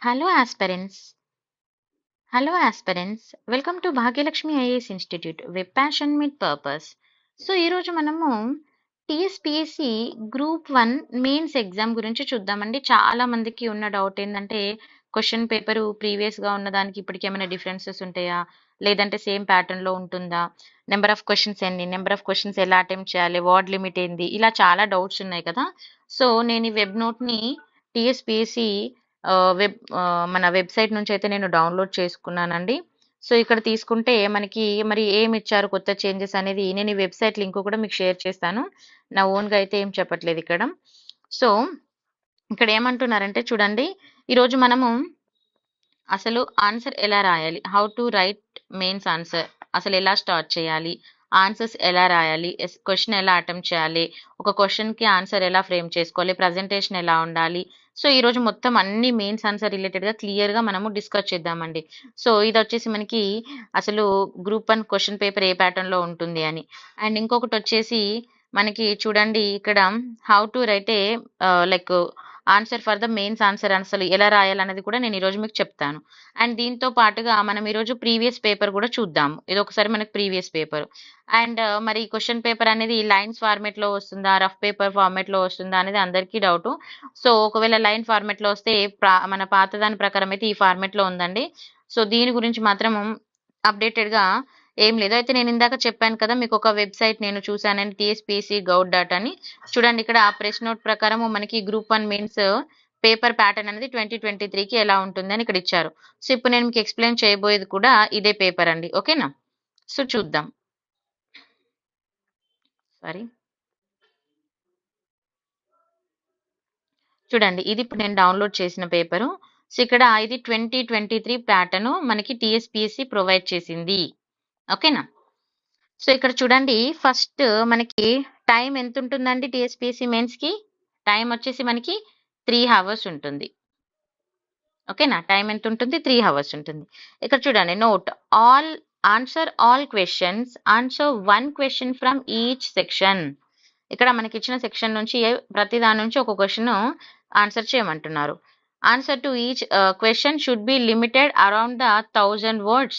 Hello aspirants. Hello aspirants. Welcome to Bhagyalakshmi IAS Institute with passion with purpose. So ఈరోజు మనము TSPSC group 1 mains exam గురించి చూద్దామండి. చాలా మందికి ఉన్న డౌట్ ఏంటంటే క్వశ్చన్ పేపరు ప్రీవియస్గా ఉన్నదానికి ఇప్పటికి ఏమైనా డిఫరెన్సెస్ ఉంటాయా, లేదంటే సేమ్ ప్యాటర్న్లో ఉంటుందా, నెంబర్ ఆఫ్ క్వశ్చన్స్ ఎన్ని, నెంబర్ ఆఫ్ క్వశ్చన్స్ ఎలా అటెంప్ట్ చేయాలి, వార్డ్ లిమిట్ ఏంది, ఇలా చాలా డౌట్స్ ఉన్నాయి కదా. సో నేను ఈ వెబ్ నోట్ని టీఎస్పిఎస్సి మన వెబ్సైట్ నుంచి అయితే నేను డౌన్లోడ్ చేసుకున్నానండి. సో ఇక్కడ తీసుకుంటే మనకి మరి ఏమి ఇచ్చారు కొత్త చేంజెస్ అనేది నేను ఈ వెబ్సైట్ లింక్ కూడా మీకు షేర్ చేస్తాను. నా ఓన్గా అయితే ఏం చెప్పట్లేదు ఇక్కడ. సో ఇక్కడ ఏమంటున్నారంటే చూడండి, ఈరోజు మనము అసలు ఆన్సర్ ఎలా రాయాలి, how to right mains answer, అసలు ఎలా స్టార్ట్ చేయాలి, ఆన్సర్స్ ఎలా రాయాలి, క్వశ్చన్ ఎలా అటెంప్ట్ చేయాలి, ఒక క్వశ్చన్కి ఆన్సర్ ఎలా ఫ్రేమ్ చేసుకోవాలి, ప్రజెంటేషన్ ఎలా ఉండాలి. సో ఈరోజు మొత్తం అన్ని మెయిన్స్ ఆన్సర్ రిలేటెడ్గా క్లియర్గా మనము డిస్కస్ చేద్దామండి. సో ఇది వచ్చేసి మనకి అసలు గ్రూప్ 1 క్వశ్చన్ పేపర్ ఏ ప్యాటర్న్లో ఉంటుంది అని. అండ్ ఇంకొకటి వచ్చేసి మనకి చూడండి ఇక్కడ how to right A like answer for the mains answer అసలు ఎలా రాయాలన్నది కూడా నేను ఈరోజు మీకు చెప్తాను. అండ్ దీంతో పాటుగా మనం ఈరోజు ప్రీవియస్ పేపర్ కూడా చూద్దాము. ఇది ఒకసారి మనకి ప్రీవియస్ పేపర్. అండ్ మరి క్వశ్చన్ పేపర్ అనేది లైన్స్ ఫార్మేట్లో వస్తుందా, రఫ్ పేపర్ ఫార్మేట్లో వస్తుందా అనేది అందరికీ డౌట్. సో ఒకవేళ లైన్ ఫార్మేట్లో వస్తే మన పాత దాని ప్రకారం అయితే ఈ ఫార్మేట్లో ఉందండి. సో దీని గురించి మాత్రం అప్డేటెడ్గా ఏం లేదు. అయితే నేను ఇందాక చెప్పాను కదా మీకు ఒక వెబ్సైట్ నేను చూసానని, టీఎస్పీఎస్సీ గౌడ్ డాట్ అని. చూడండి ఇక్కడ ప్రెస్ నోట్ ప్రకారం మనకి గ్రూప్ 1 మెయిన్స్ పేపర్ ప్యాటర్న్ అనేది 2023కి ఎలా ఉంటుంది అని ఇక్కడ ఇచ్చారు. సో ఇప్పుడు నేను మీకు ఎక్స్ప్లెయిన్ చేయబోయేది కూడా ఇదే పేపర్ అండి, ఓకేనా. సో చూద్దాం. సారీ, చూడండి ఇది ఇప్పుడు నేను డౌన్లోడ్ చేసిన పేపరు. సో ఇక్కడ ఇది 2023 ప్యాటర్న్ మనకి టీఎస్పీఎస్సీ ప్రొవైడ్ చేసింది, ఓకేనా. సో ఇక్కడ చూడండి ఫస్ట్ మనకి టైం ఎంత ఉంటుందండి టీఎస్పీఎస్సీ మెయిన్స్కి. టైం వచ్చేసి మనకి 3 hours ఉంటుంది, ఓకేనా. టైం ఎంత ఉంటుంది, 3 hours ఉంటుంది. ఇక్కడ చూడండి note answer all questions, answer 1 question from each section. ఇక్కడ మనకి ఇచ్చిన సెక్షన్ నుంచి ప్రతి దాని నుంచి ఒక క్వశ్చన్ ఆన్సర్ చేయమంటున్నారు. Answer to each question should be limited around the 1000 words.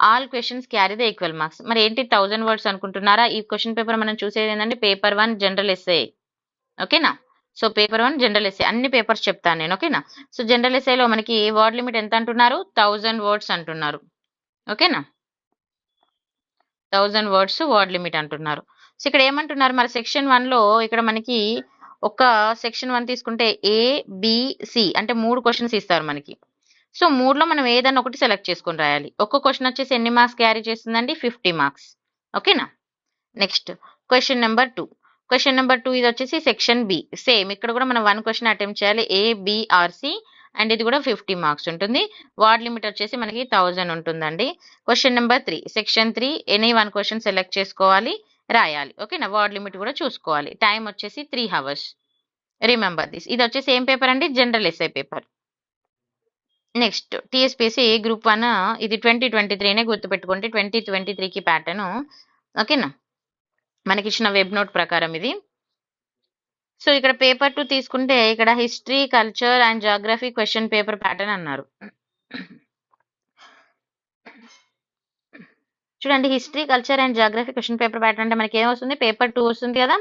All questions carry the equal marks. మరి ఏంటి 1000 words అనుకుంటున్నారా? ఈ క్వశ్చన్ పేపర్ మనం చూసేది ఏంటంటే పేపర్ 1 జనరల్ ఎస్ఏ, ఓకేనా. సో పేపర్ 1 జనరల్ ఎస్ఏ, అన్ని పేపర్స్ చెప్తాను నేను, ఓకేనా. సో జనరల్ ఎస్ఏలో మనకి వర్డ్ లిమిట్ ఎంత అంటున్నారు, 1000 words అంటున్నారు, ఓకేనా. 1000 words వర్డ్ లిమిట్ అంటున్నారు. సో ఇక్కడ ఏమంటున్నారు మరి సెక్షన్ 1లో ఇక్కడ మనకి ఒక సెక్షన్ 1 తీసుకుంటే ఏబిసి అంటే 3 క్వశ్చన్స్ ఇస్తారు మనకి. సో 3లో మనం ఏదైనా ఒకటి సెలెక్ట్ చేసుకొని రాయాలి. ఒక్క క్వశ్చన్ వచ్చేసి ఎన్ని మార్క్స్ క్యారీ చేస్తుందండి, 50 marks, ఓకేనా. Next question number 2. Question number 2 ఇది వచ్చేసి సెక్షన్ బి. సేమ్ ఇక్కడ కూడా మనం 1 క్వశ్చన్ అటెంప్ట్ చేయాలి, ఏబిఆర్సి, అండ్ ఇది కూడా 50 marks ఉంటుంది. వార్డ్ లిమిట్ వచ్చేసి మనకి 1000 ఉంటుందండి. Question number 3 section 3 any 1 question select చేసుకోవాలి, రాయాలి, ఓకేనా. వార్డ్ లిమిట్ కూడా చూసుకోవాలి. టైం వచ్చేసి 3 hours. Remember this. ఇది వచ్చేసి ఏం పేపర్ అండి, general SI paper. Next TSPSC group 1 ఇది 2023నే గుర్తుపెట్టుకుంటే 2023కి ప్యాటర్న్, ఓకేనా. మనకి ఇచ్చిన వెబ్ నోట్ ప్రకారం ఇది. సో ఇక్కడ పేపర్ 2 తీసుకుంటే ఇక్కడ history, culture and geography question paper pattern అన్నారు. చూడండి history, culture and geography question paper pattern అంటే మనకి ఏమొస్తుంది, పేపర్ 2 వస్తుంది కదా.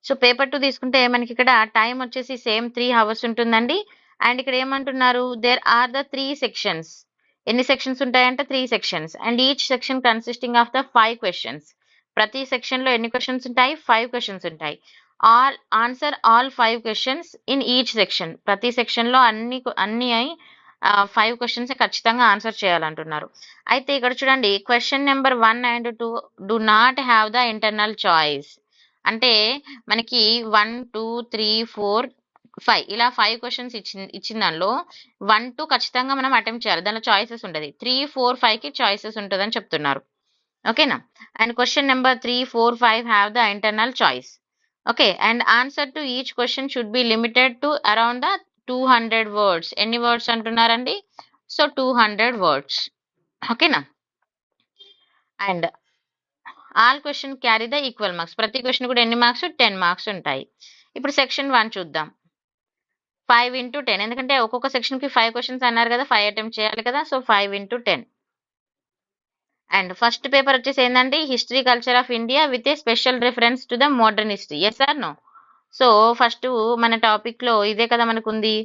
సో పేపర్ 2 తీసుకుంటే మనకి ఇక్కడ టైం వచ్చేసి సేమ్ 3 hours ఉంటుందండి. అండ్ ఇక్కడ ఏమంటున్నారు, దేర్ ఆర్ ద 3 sections. ఎన్ని సెక్షన్స్ ఉంటాయంటే 3 sections. And each section consisting of the 5 questions. ప్రతి సెక్షన్ లో ఎన్ని క్వశ్చన్స్ ఉంటాయి, 5 questions ఉంటాయి. Answer all 5 questions in each section. ప్రతి సెక్షన్ లో అన్ని 5 questions ఖచ్చితంగా ఆన్సర్ చేయాలంటున్నారు. అయితే ఇక్కడ చూడండి question number 1 and 2 do not have the internal choice. అంటే మనకి 1, 2, 3, 4, 5 ఇలా 5 క్వశ్చన్స్ ఇచ్చిన దానిలో 1, 2 ఖచ్చితంగా మనం అటెంప్ట్ చేయాలి, దానిలో చాయిసెస్ ఉంటుంది. 3, 4, 5కి చాయిసెస్ ఉంటుందని చెప్తున్నారు, ఓకేనా. And question number 3, 4, 5 have the internal choice, okay. And answer to each question should be limited to around the 200 words. ఎన్ని వర్డ్స్ అంటున్నారండి, సో 200 words, ఓకేనా. And all question carry the equal marks. ప్రతి question కూడా ఎన్ని marks, 10 marks ఉంటాయి. ఇప్పుడు section 1 చూద్దాం. 5 into 10 ఎందుకంటే ఒక్కొక్క సెక్షన్కి 5 క్వశ్చన్స్ అన్నారు కదా, 5 అటెంప్ట్ చేయాలి కదా, so 5 into 10. And first paper వచ్చేసి ఏంటంటే history culture of India with a special reference to the modern history. Yes or no? So first మన టాపిక్లో ఇదే కదా మనకు ఉంది.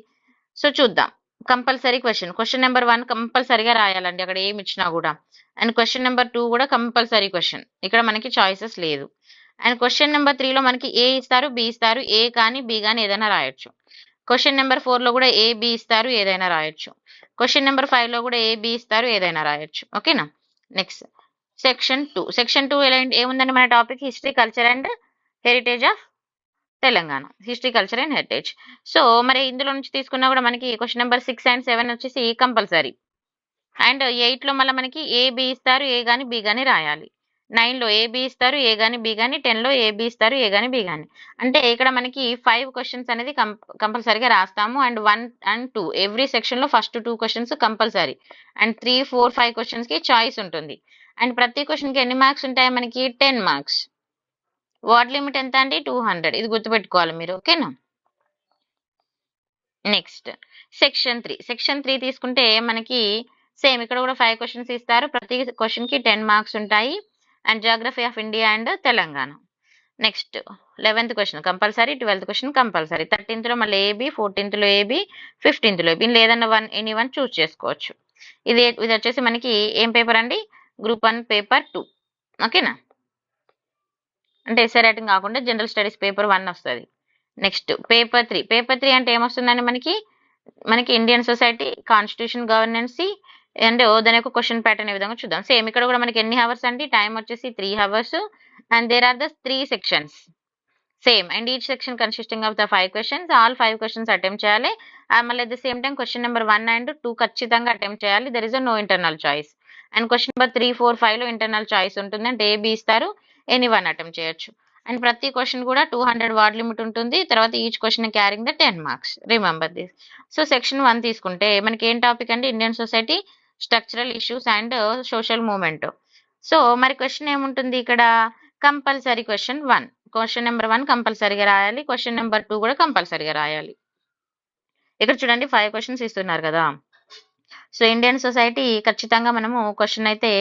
సో చూద్దాం. కంపల్సరీ క్వశ్చన్ నెంబర్ 1 కంపల్సరీగా రాయాలండి అక్కడ ఏమి ఇచ్చినా కూడా. అండ్ క్వశ్చన్ నెంబర్ 2 కూడా కంపల్సరీ క్వశ్చన్, ఇక్కడ మనకి చాయిసెస్ లేదు. అండ్ క్వశ్చన్ నెంబర్ 3లో మనకి ఏ ఇస్తారు, బి ఇస్తారు, ఏ కానీ బి కానీ ఏదైనా రాయొచ్చు. క్వశ్చన్ నెంబర్ 4లో కూడా ఏ బి ఇస్తారు, ఏదైనా రాయొచ్చు. క్వశ్చన్ నెంబర్ 5లో కూడా ఏ బి ఇస్తారు, ఏదైనా రాయొచ్చు. ఓకేనా? నెక్స్ట్ సెక్షన్ 2 ఏముందండి మన topic history culture and heritage of Telangana. History culture and heritage. So మరి ఇందులో నుంచి తీసుకున్నా కూడా మనకి క్వశ్చన్ నెంబర్ 6 and 7 వచ్చేసి కంపల్సరీ. అండ్ 8లో మళ్ళీ మనకి ఏ బి ఇస్తారు, ఏ కానీ బి కానీ రాయాలి. 9లో ఏ బి ఇస్తారు, ఏ కానీ బి కానీ. 10లో ఏ బి ఇస్తారు, ఏ కానీ బి కానీ. అంటే ఇక్కడ మనకి 5 క్వశ్చన్స్ అనేది కంపల్సరీగా రాస్తాము. అండ్ 1 and 2 ఎవ్రీ సెక్షన్లో ఫస్ట్ 2 క్వశ్చన్స్ కంపల్సరీ. అండ్ 3, 4, 5 క్వశ్చన్స్కి చాయిస్ ఉంటుంది. అండ్ ప్రతి క్వశ్చన్కి ఎన్ని మార్క్స్ ఉంటాయి మనకి 10 మార్క్స్. వర్డ్ లిమిట్ ఎంత అండి 200. ఇది గుర్తుపెట్టుకోవాలి మీరు. ఓకేనా? నెక్స్ట్ సెక్షన్ 3 తీసుకుంటే మనకి సేమ్ ఇక్కడ కూడా 5 క్వశ్చన్స్ ఇస్తారు. ప్రతి క్వశ్చన్కి 10 మార్క్స్ ఉంటాయి. And Geography of India and Telangana. Next 11th question compulsory, 12th question compulsory. 13th లో మళ్ళీ ఏబి, 14th లో ఏబి, 15th లో ఏబి, లేదన్నా ఎనీ వన్ చూస్ చేసుకోవచ్చు. ఇది వచ్చేసి మనకి ఏం పేపర్ అండి, గ్రూప్ 1 పేపర్ 2. ఓకేనా? అంటే ఎస్ఏ రైటింగ్ కాకుండా జనరల్ స్టడీస్ పేపర్ 1 వస్తుంది. నెక్స్ట్ పేపర్ 3 అంటే ఏమొస్తుందండి మనకి ఇండియన్ సొసైటీ, కాన్స్టిట్యూషన్, గవర్నెన్సీ అండ్ దాని యొక్క క్వశ్చన్ ప్యాటర్న్ ఏ విధంగా చూద్దాం. సేమ్ ఇక్కడ కూడా మనకి ఎన్ని అవర్స్ అండి, టైం వచ్చేసి 3 hours. And there are the 3 sections. Same and each section consisting of the 5 questions. All 5 questions attempt చేయాలి. మళ్ళీ at the same time question number 1 and 2 ఖచ్చితంగా అటెంప్ట్ చేయాలి. There is no internal choice. And question number 3, 4, 5లో internal choice ఉంటుంది. అంటే A B ఇస్తారు, any one attempt చేయొచ్చు. And ప్రతి క్వశ్చన్ కూడా 200 వర్డ్ లిమిట్ ఉంటుంది. తర్వాత each question carrying the 10 marks. Remember this. So section 1 తీసుకుంటే మనకి ఏం టాపిక్ అండి, Indian society, structural issues and social movement. So మరి క్వశ్చన్ ఏముంటుంది ఇక్కడ, కంపల్సరీ క్వశ్చన్ నెంబర్ 1 కంపల్సరీగా రాయాలి. క్వశ్చన్ నెంబర్ 2 కూడా కంపల్సరీగా రాయాలి. ఇక్కడ చూడండి 5 క్వశ్చన్స్ ఇస్తున్నారు కదా. సో ఇండియన్ సొసైటీ ఖచ్చితంగా మనము క్వశ్చన్ అయితే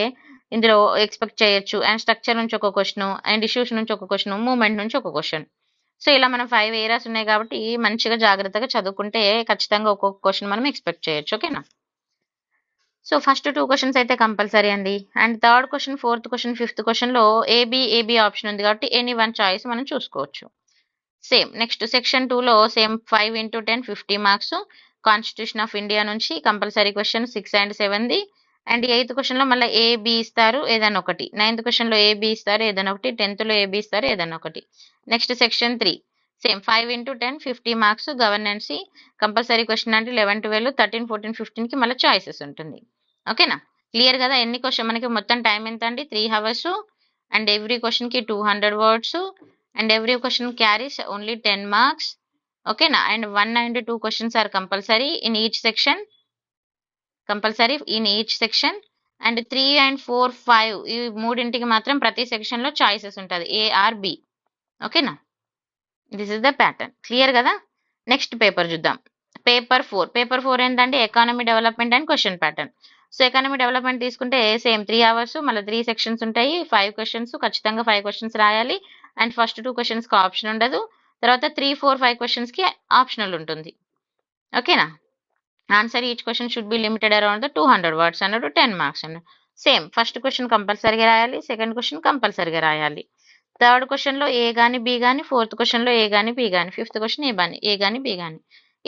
ఇందులో ఎక్స్పెక్ట్ చేయొచ్చు. అండ్ స్ట్రక్చర్ నుంచి ఒక క్వశ్చన్, అండ్ ఇష్యూస్ నుంచి ఒక క్వశ్చన్, మూవ్మెంట్ నుంచి ఒక క్వశ్చన్. సో ఇలా మనం 5 ఏరియాస్ ఉన్నాయి కాబట్టి మంచిగా జాగ్రత్తగా చదువుకుంటే ఖచ్చితంగా ఒక్కొక్క క్వశ్చన్ మనం ఎక్స్పెక్ట్ చేయొచ్చు. ఓకేనా? సో ఫస్ట్ 2 క్వశ్చన్స్ అయితే కంపల్సరీ అండి. And 3rd question, 4th question, 5th క్వశ్చన్లో ఏబి ఆప్షన్ ఉంది కాబట్టి ఎనీ వన్ చాయిస్ మనం చూసుకోవచ్చు. సేమ్ నెక్స్ట్ సెక్షన్ 2లో same 5 into 10 50 marks. Constitution of India నుంచి కంపల్సరీ క్వశ్చన్ 6 and 7ది. అండ్ 8th క్వశ్చన్లో మళ్ళీ ఏబి ఇస్తారు, ఏదైనా ఒకటి. 9th క్వశ్చన్లో ఏబి ఇస్తారు, ఏదైనా ఒకటి. 10th లో ఏబి ఇస్తారు, ఏదైనా ఒకటి. Next section 3 same 5 into 10 50 marks. Governance compulsory question అంటే 11, 12, 13, 14, 15కి మళ్ళీ చాయిసెస్ ఉంటుంది. ఓకేనా? క్లియర్ కదా? ఎన్ని క్వశ్చన్ మనకి మొత్తం టైం ఎంత అండి 3 hours. అండ్ ఎవ్రీ క్వశ్చన్కి 200 words. And every question carries only 10 marks. ఓకేనా? అండ్ 1 and 2 questions are compulsory in each section. And 3 and 4, 5 ఈ మూడింటికి మాత్రం ప్రతి సెక్షన్ లో చాయిసెస్ ఉంటుంది, ఏ ఆర్ బి. ఓకేనా? This is the pattern. Clear కదా? నెక్స్ట్ పేపర్ చూద్దాం. పేపర్ 4 ఏంటంటే economy development and question pattern. So economy development తీసుకుంటే సేమ్ 3 hours, మళ్ళీ 3 sections ఉంటాయి. 5 questions, ఖచ్చితంగా 5 questions రాయాలి. అండ్ ఫస్ట్ 2 questions కి ఆప్షన్ ఉండదు. తర్వాత 3, 4, 5 questions కి ఆప్షనల్ ఉంటుంది. ఓకేనా? Answer each question should be limited around the 200 words అన్నాడు, 10 మార్క్స్ అన్నాడు. సేమ్ ఫస్ట్ క్వశ్చన్ కంపల్సరీగా రాయాలి, సెకండ్ క్వశ్చన్ కంపల్సరీగా రాయాలి. 3rd క్వశ్చన్లో ఏ కానీ బి కానీ, 4th క్వశ్చన్లో ఏ కానీ బి కానీ, 5th క్వశ్చన్ ఏ కానీ బి కానీ.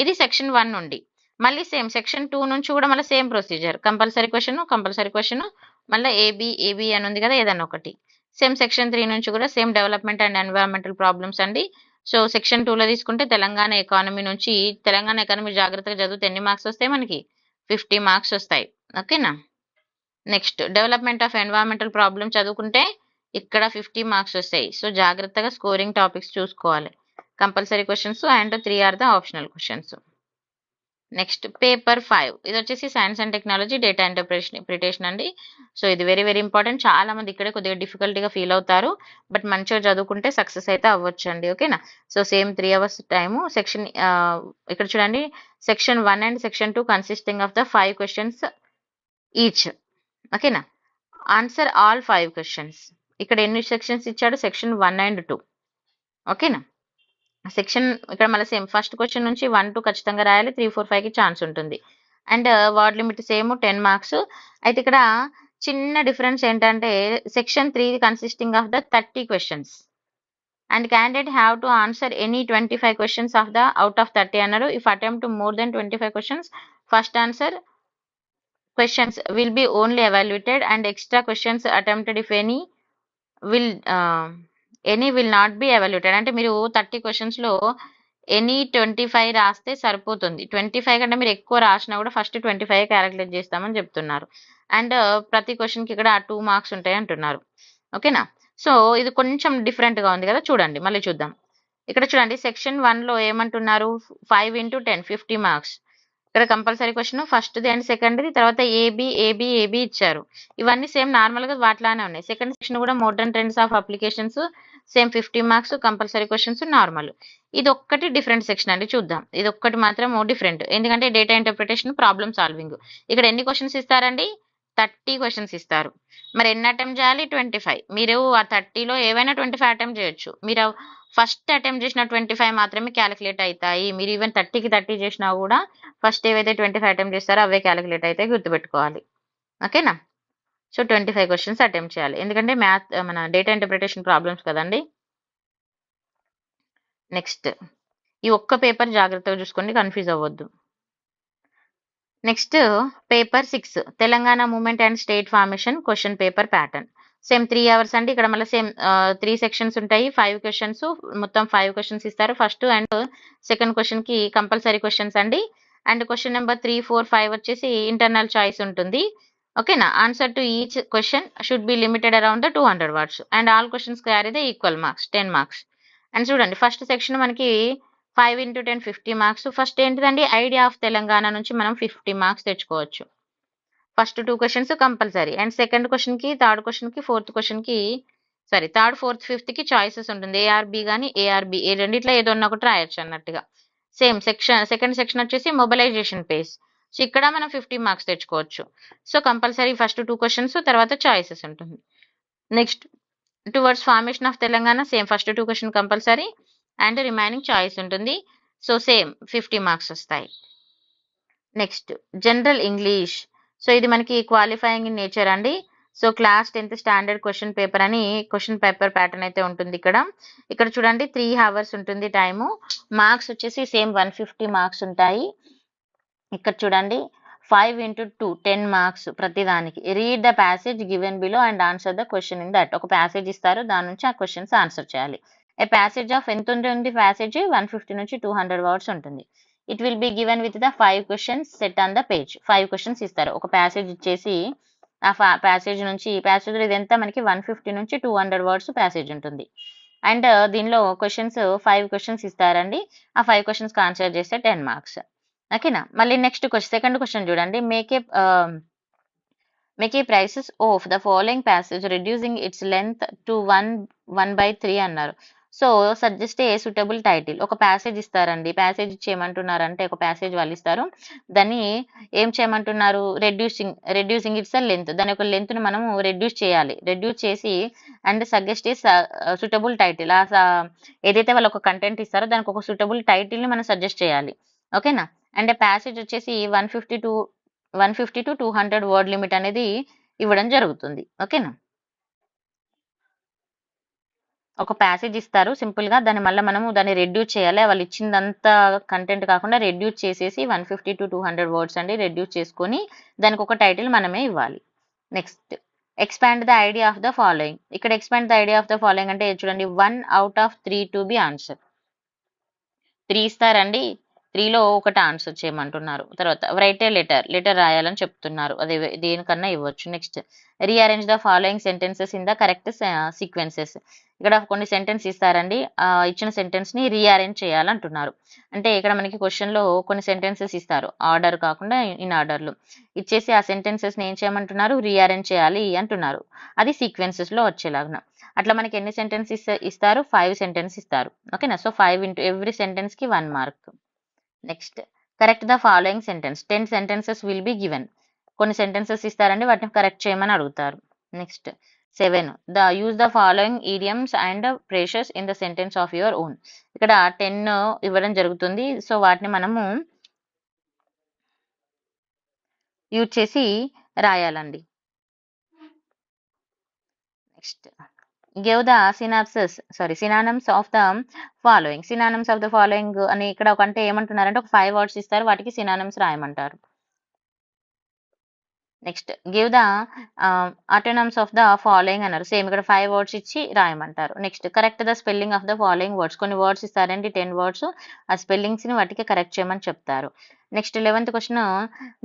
ఇది సెక్షన్ 1 నుండి. మళ్ళీ సేమ్ సెక్షన్ 2 నుంచి కూడా మళ్ళీ సేమ్ ప్రొసీజర్, కంపల్సరీ క్వశ్చన్ మళ్ళీ ఏబి అని ఉంది కదా, ఏదన్నా ఒకటి. సేమ్ సెక్షన్ 3 నుంచి కూడా same development and environmental problems అండి. సో సెక్షన్ 2లో తీసుకుంటే తెలంగాణ ఎకానమీ నుంచి, తెలంగాణ ఎకానమీ జాగ్రత్తగా చదివితే ఎన్ని మార్క్స్ వస్తాయి మనకి 50 మార్క్స్ వస్తాయి. ఓకేనా? Next development of environmental problem చదువుకుంటే ఇక్కడ 50 మార్క్స్ వస్తాయి. సో జాగ్రత్తగా స్కోరింగ్ టాపిక్స్ చూసుకోవాలి. Compulsory questions and 3 are the optional questions. Next paper 5 ఇది వచ్చేసి science and technology data interpretation అండి. సో ఇది వెరీ వెరీ ఇంపార్టెంట్. చాలా మంది ఇక్కడే కొద్దిగా డిఫికల్టీగా ఫీల్ అవుతారు, బట్ మంచిగా చదువుకుంటే సక్సెస్ అయితే అవ్వచ్చు అండి. ఓకేనా? So same 3 hours time. Section ఇక్కడ చూడండి, section 1 and section 2 consisting of the 5 questions each. ఓకేనా? Answer all 5 questions. ఇక్కడ ఎన్ని సెక్షన్స్ ఇచ్చాడు? Section 1 and 2. ఓకేనా? సెక్షన్ ఇక్కడ మళ్ళీ సేమ్ ఫస్ట్ క్వశ్చన్ నుంచి 1 2 ఖచ్చితంగా రాయాలి. 3 4 5కి ఛాన్స్ ఉంటుంది. And word limit same 10 marks. అయితే ఇక్కడ చిన్న డిఫరెన్స్ ఏంటంటే section 3 consisting of the 30 questions and candidate have to answer any 25 questions of the out of 30 అన్నారు. If attempt more than 25 questions, first answer questions will be only evaluated and extra questions attempted if any will not be evaluated. అంటే మీరు 30 క్వశ్చన్స్లో any 25 రాస్తే సరిపోతుంది. 25 కంటే మీరు ఎక్కువ రాసినా కూడా ఫస్ట్ 25 క్యాలిక్యులేట్ చేస్తామని చెప్తున్నారు. అండ్ ప్రతి క్వశ్చన్కి ఇక్కడ 2 మార్క్స్ ఉంటాయి అంటున్నారు. ఓకేనా? సో ఇది కొంచెం డిఫరెంట్గా ఉంది కదా, చూడండి మళ్ళీ చూద్దాం. ఇక్కడ చూడండి సెక్షన్ 1లో ఏమంటున్నారు? 5 × 10 50 మార్క్స్. ఇక్కడ కంపల్సరీ క్వశ్చన్ ఫస్ట్ది అండ్ సెకండ్ది, తర్వాత ఏబి ఇచ్చారు. ఇవన్నీ సేమ్ నార్మల్గా వాటిలానే ఉన్నాయి. సెకండ్ సెక్షన్ కూడా modern trends of applications same 50 marks compulsory questions normal. ఇది ఒక్కటి డిఫరెంట్ సెక్షన్ అండి, చూద్దాం. ఇది ఒక్కటి మాత్రం డిఫరెంట్, ఎందుకంటే డేటా ఇంటర్ప్రిటేషన్ ప్రాబ్లమ్ సాల్వింగ్. ఇక్కడ ఎన్ని క్వశ్చన్స్ ఇస్తారండి? 30 క్వశ్చన్స్ ఇస్తారు. మరి ఎన్ని అటెంప్ట్ చేయాలి? 25. మీరు ఆ 30లో ఏవైనా 25 అటెంప్ట్ చేయొచ్చు. మీరు ఫస్ట్ అటెంప్ట్ చేసిన 25 మాత్రమే క్యాలిక్యులేట్ అవుతాయి. మీరు ఈవెన్ 30కి 30 చేసినా కూడా ఫస్ట్ ఏవైతే 25 అటెంప్ట్ చేస్తారో అవే క్యాలిక్యులేట్ అయితే గుర్తుపెట్టుకోవాలి. ఓకేనా? సో 25 క్వశ్చన్స్ అటెంప్ట్ చేయాలి, ఎందుకంటే మన డేటా ఇంటర్ప్రిటేషన్ ప్రాబ్లమ్స్ కదండి. నెక్స్ట్ ఈ ఒక్క పేపర్ జాగ్రత్తగా చూసుకోండి, కన్ఫ్యూజ్ అవ్వద్దు. Next paper 6 Telangana movement and state formation question paper pattern. Same 3 hours అండి. ఇక్కడ మళ్ళీ సేమ్ 3 సెక్షన్స్ ఉంటాయి, 5 క్వశ్చన్స్, మొత్తం 5 క్వశ్చన్స్ ఇస్తారు. ఫస్ట్ అండ్ సెకండ్ క్వశ్చన్కి కంపల్సరీ క్వశ్చన్స్ అండి. అండ్ క్వశ్చన్ నెంబర్ 3 4 5 వచ్చేసి ఇంటర్నల్ చాయిస్ ఉంటుంది. ఓకేనా? Answer to each question should be limited around the 200 words and all questions carry the equal marks 10 marks. And చూడండి first section మనకి 5 × 10 50 marks. First ఏంటిదండి? Idea of Telangana నుంచి మనం 50 marks తెచ్చుకోవచ్చు. First 2 questions compulsory and second క్వశ్చన్కి, third క్వశ్చన్కి, fourth క్వశ్చన్కి, sorry third fourth ఫిఫ్త్కి choices ఉంటుంది. ఏఆర్బి కానీ ఏఆర్బి, ఏ రెండిట్లో ఏదో ఉన్న ఒకటి రాయొచ్చు అన్నట్టుగా. సేమ్ సెకండ్ సెక్షన్ వచ్చేసి మొబిలైజేషన్ పేస్. సో ఇక్కడ మనం 50 మార్క్స్ తెచ్చుకోవచ్చు. సో కంపల్సరీ ఫస్ట్ 2 క్వశ్చన్స్, తర్వాత చాయిసెస్ ఉంటుంది. Next towards formation of Telangana same first 2 question compulsory and remaining choice ఉంటుంది. సో సేమ్ 50 మార్క్స్ వస్తాయి. Next general English. సో ఇది మనకి క్వాలిఫైయింగ్ ఇన్ నేచర్ అండి. So class 10th standard question paper అని question paper pattern అయితే ఉంటుంది. ఇక్కడ చూడండి 3 అవర్స్ ఉంటుంది టైము. మార్క్స్ వచ్చేసి సేమ్ 150 మార్క్స్ ఉంటాయి. ఇక్కడ చూడండి 5 × 2 10 మార్క్స్ ప్రతి దానికి. Read the passage given below and answer the question in that. ఒక ప్యాసేజ్ ఇస్తారు, దాని నుంచి ఆ క్వశ్చన్స్ ఆన్సర్ చేయాలి. ఏ ప్యాసేజ్ ఆఫ్ ఎంత ఉంటుంది? ప్యాసేజ్ 150 నుంచి 200 వర్డ్స్ ఉంటుంది. It will be given with the 5 questions set on the page. 5 questions ఇస్తారు. ఒక ప్యాసేజ్ ఇచ్చేసి ఆ ప్యాసేజ్ నుంచి, ప్యాసేజ్లో ఇదంతా మనకి 150 నుంచి 200 వర్డ్స్ ప్యాసేజ్ ఉంటుంది. అండ్ దీనిలో క్వశ్చన్స్ 5 క్వశ్చన్స్ ఇస్తారండి. ఆ 5 క్వశ్చన్స్కి ఆన్సర్ చేస్తే 10 మార్క్స్. ఓకేనా? మళ్ళీ నెక్స్ట్ సెకండ్ క్వశ్చన్ చూడండి. Make a prices of the following passage reducing its length to 1/3 అన్నారు. So suggest a suitable title. ఒక ప్యాసేజ్ ఇస్తారండి, ప్యాసేజ్ చేయమంటున్నారంటే ఒక ప్యాసేజ్ వాళ్ళు ఇస్తారు, దాన్ని ఏం చేయమంటున్నారు? Reducing it's length. దాని యొక్క లెంత్ను మనము రెడ్యూస్ చేయాలి. రెడ్యూస్ చేసి and suggest a suitable title. ఏదైతే వాళ్ళు ఒక కంటెంట్ ఇస్తారో దానికి ఒక సూటబుల్ టైటిల్ని మనం సజెస్ట్ చేయాలి. ఓకేనా? అండ్ ప్యాసేజ్ వచ్చేసి 150 to 200 వర్డ్ లిమిట్ అనేది ఇవ్వడం జరుగుతుంది. ఓకేనా? ఒక ప్యాసేజ్ ఇస్తారు సింపుల్గా, దాన్ని మళ్ళీ మనము దాన్ని రెడ్యూస్ చేయాలి. వాళ్ళు ఇచ్చిందంతా కంటెంట్ కాకుండా రెడ్యూస్ చేసేసి 150 to 200 వర్డ్స్ అండి రెడ్యూస్ చేసుకొని దానికి ఒక టైటిల్ మనమే ఇవ్వాలి. Next expand the idea of the following. ఇక్కడ expand the idea of the following అంటే చూడండి 1 out of 3 to be answer. 3 ఇస్తారండి, 3లో ఒకటి ఆన్సర్ చేయమంటున్నారు. తర్వాత రైట్ ఏ లెటర్ రాయాలని చెప్తున్నారు. అది దేనికన్నా ఇవ్వచ్చు. Next rearrange the following sentences in the correct sequences. ఇక్కడ కొన్ని సెంటెన్స్ ఇస్తారండి. ఇచ్చిన సెంటెన్స్ ని రీఅరేంజ్ చేయాలంటున్నారు. అంటే ఇక్కడ మనకి క్వశ్చన్లో కొన్ని సెంటెన్సెస్ ఇస్తారు, ఆర్డర్ కాకుండా ఇన్ ఆర్డర్లో ఇచ్చేసి ఆ సెంటెన్సెస్ ని ఏం చేయమంటున్నారు, రీఅరేంజ్ చేయాలి అంటున్నారు. అది సీక్వెన్సెస్ లో వచ్చేలాగా. అట్లా మనకి ఎన్ని సెంటెన్స్ ఇస్తారు, 5 సెంటెన్స్ ఇస్తారు. ఓకేనా. సో 5 ఇంటూ ఎవ్రీ సెంటెన్స్ కి 1 mark. Next correct the following sentence. 10 sentences will be given. కొన్ని సెంటెన్సెస్ ఇస్తారండి, వాటిని కరెక్ట్ చేయమని అడుగుతారు. Next 7 use the following idioms and phrases in the sentence of your own. ఇక్కడ 10 ఇవ్వడం జరుగుతుంది. సో వాటిని మనము యూజ్ చేసి రాయాలండి. Next give the synonyms of the following. Synonyms of the following అని ఇక్కడ ఒక అంటే ఏమంటున్నారంటే ఒక 5 వర్డ్స్ ఇస్తారు, వాటికి సినానమ్స్ రాయమంటారు. Next give the antonyms of the following అన్నారు. సేమ్ ఇక్కడ 5 వర్డ్స్ ఇచ్చి రాయమంటారు. Next correct the spelling of the following words. కొన్ని వర్డ్స్ ఇస్తారండి, 10 వర్డ్స్. ఆ స్పెల్లింగ్స్ ని వాటికి కరెక్ట్ చేయమని చెప్తారు. Next 11th question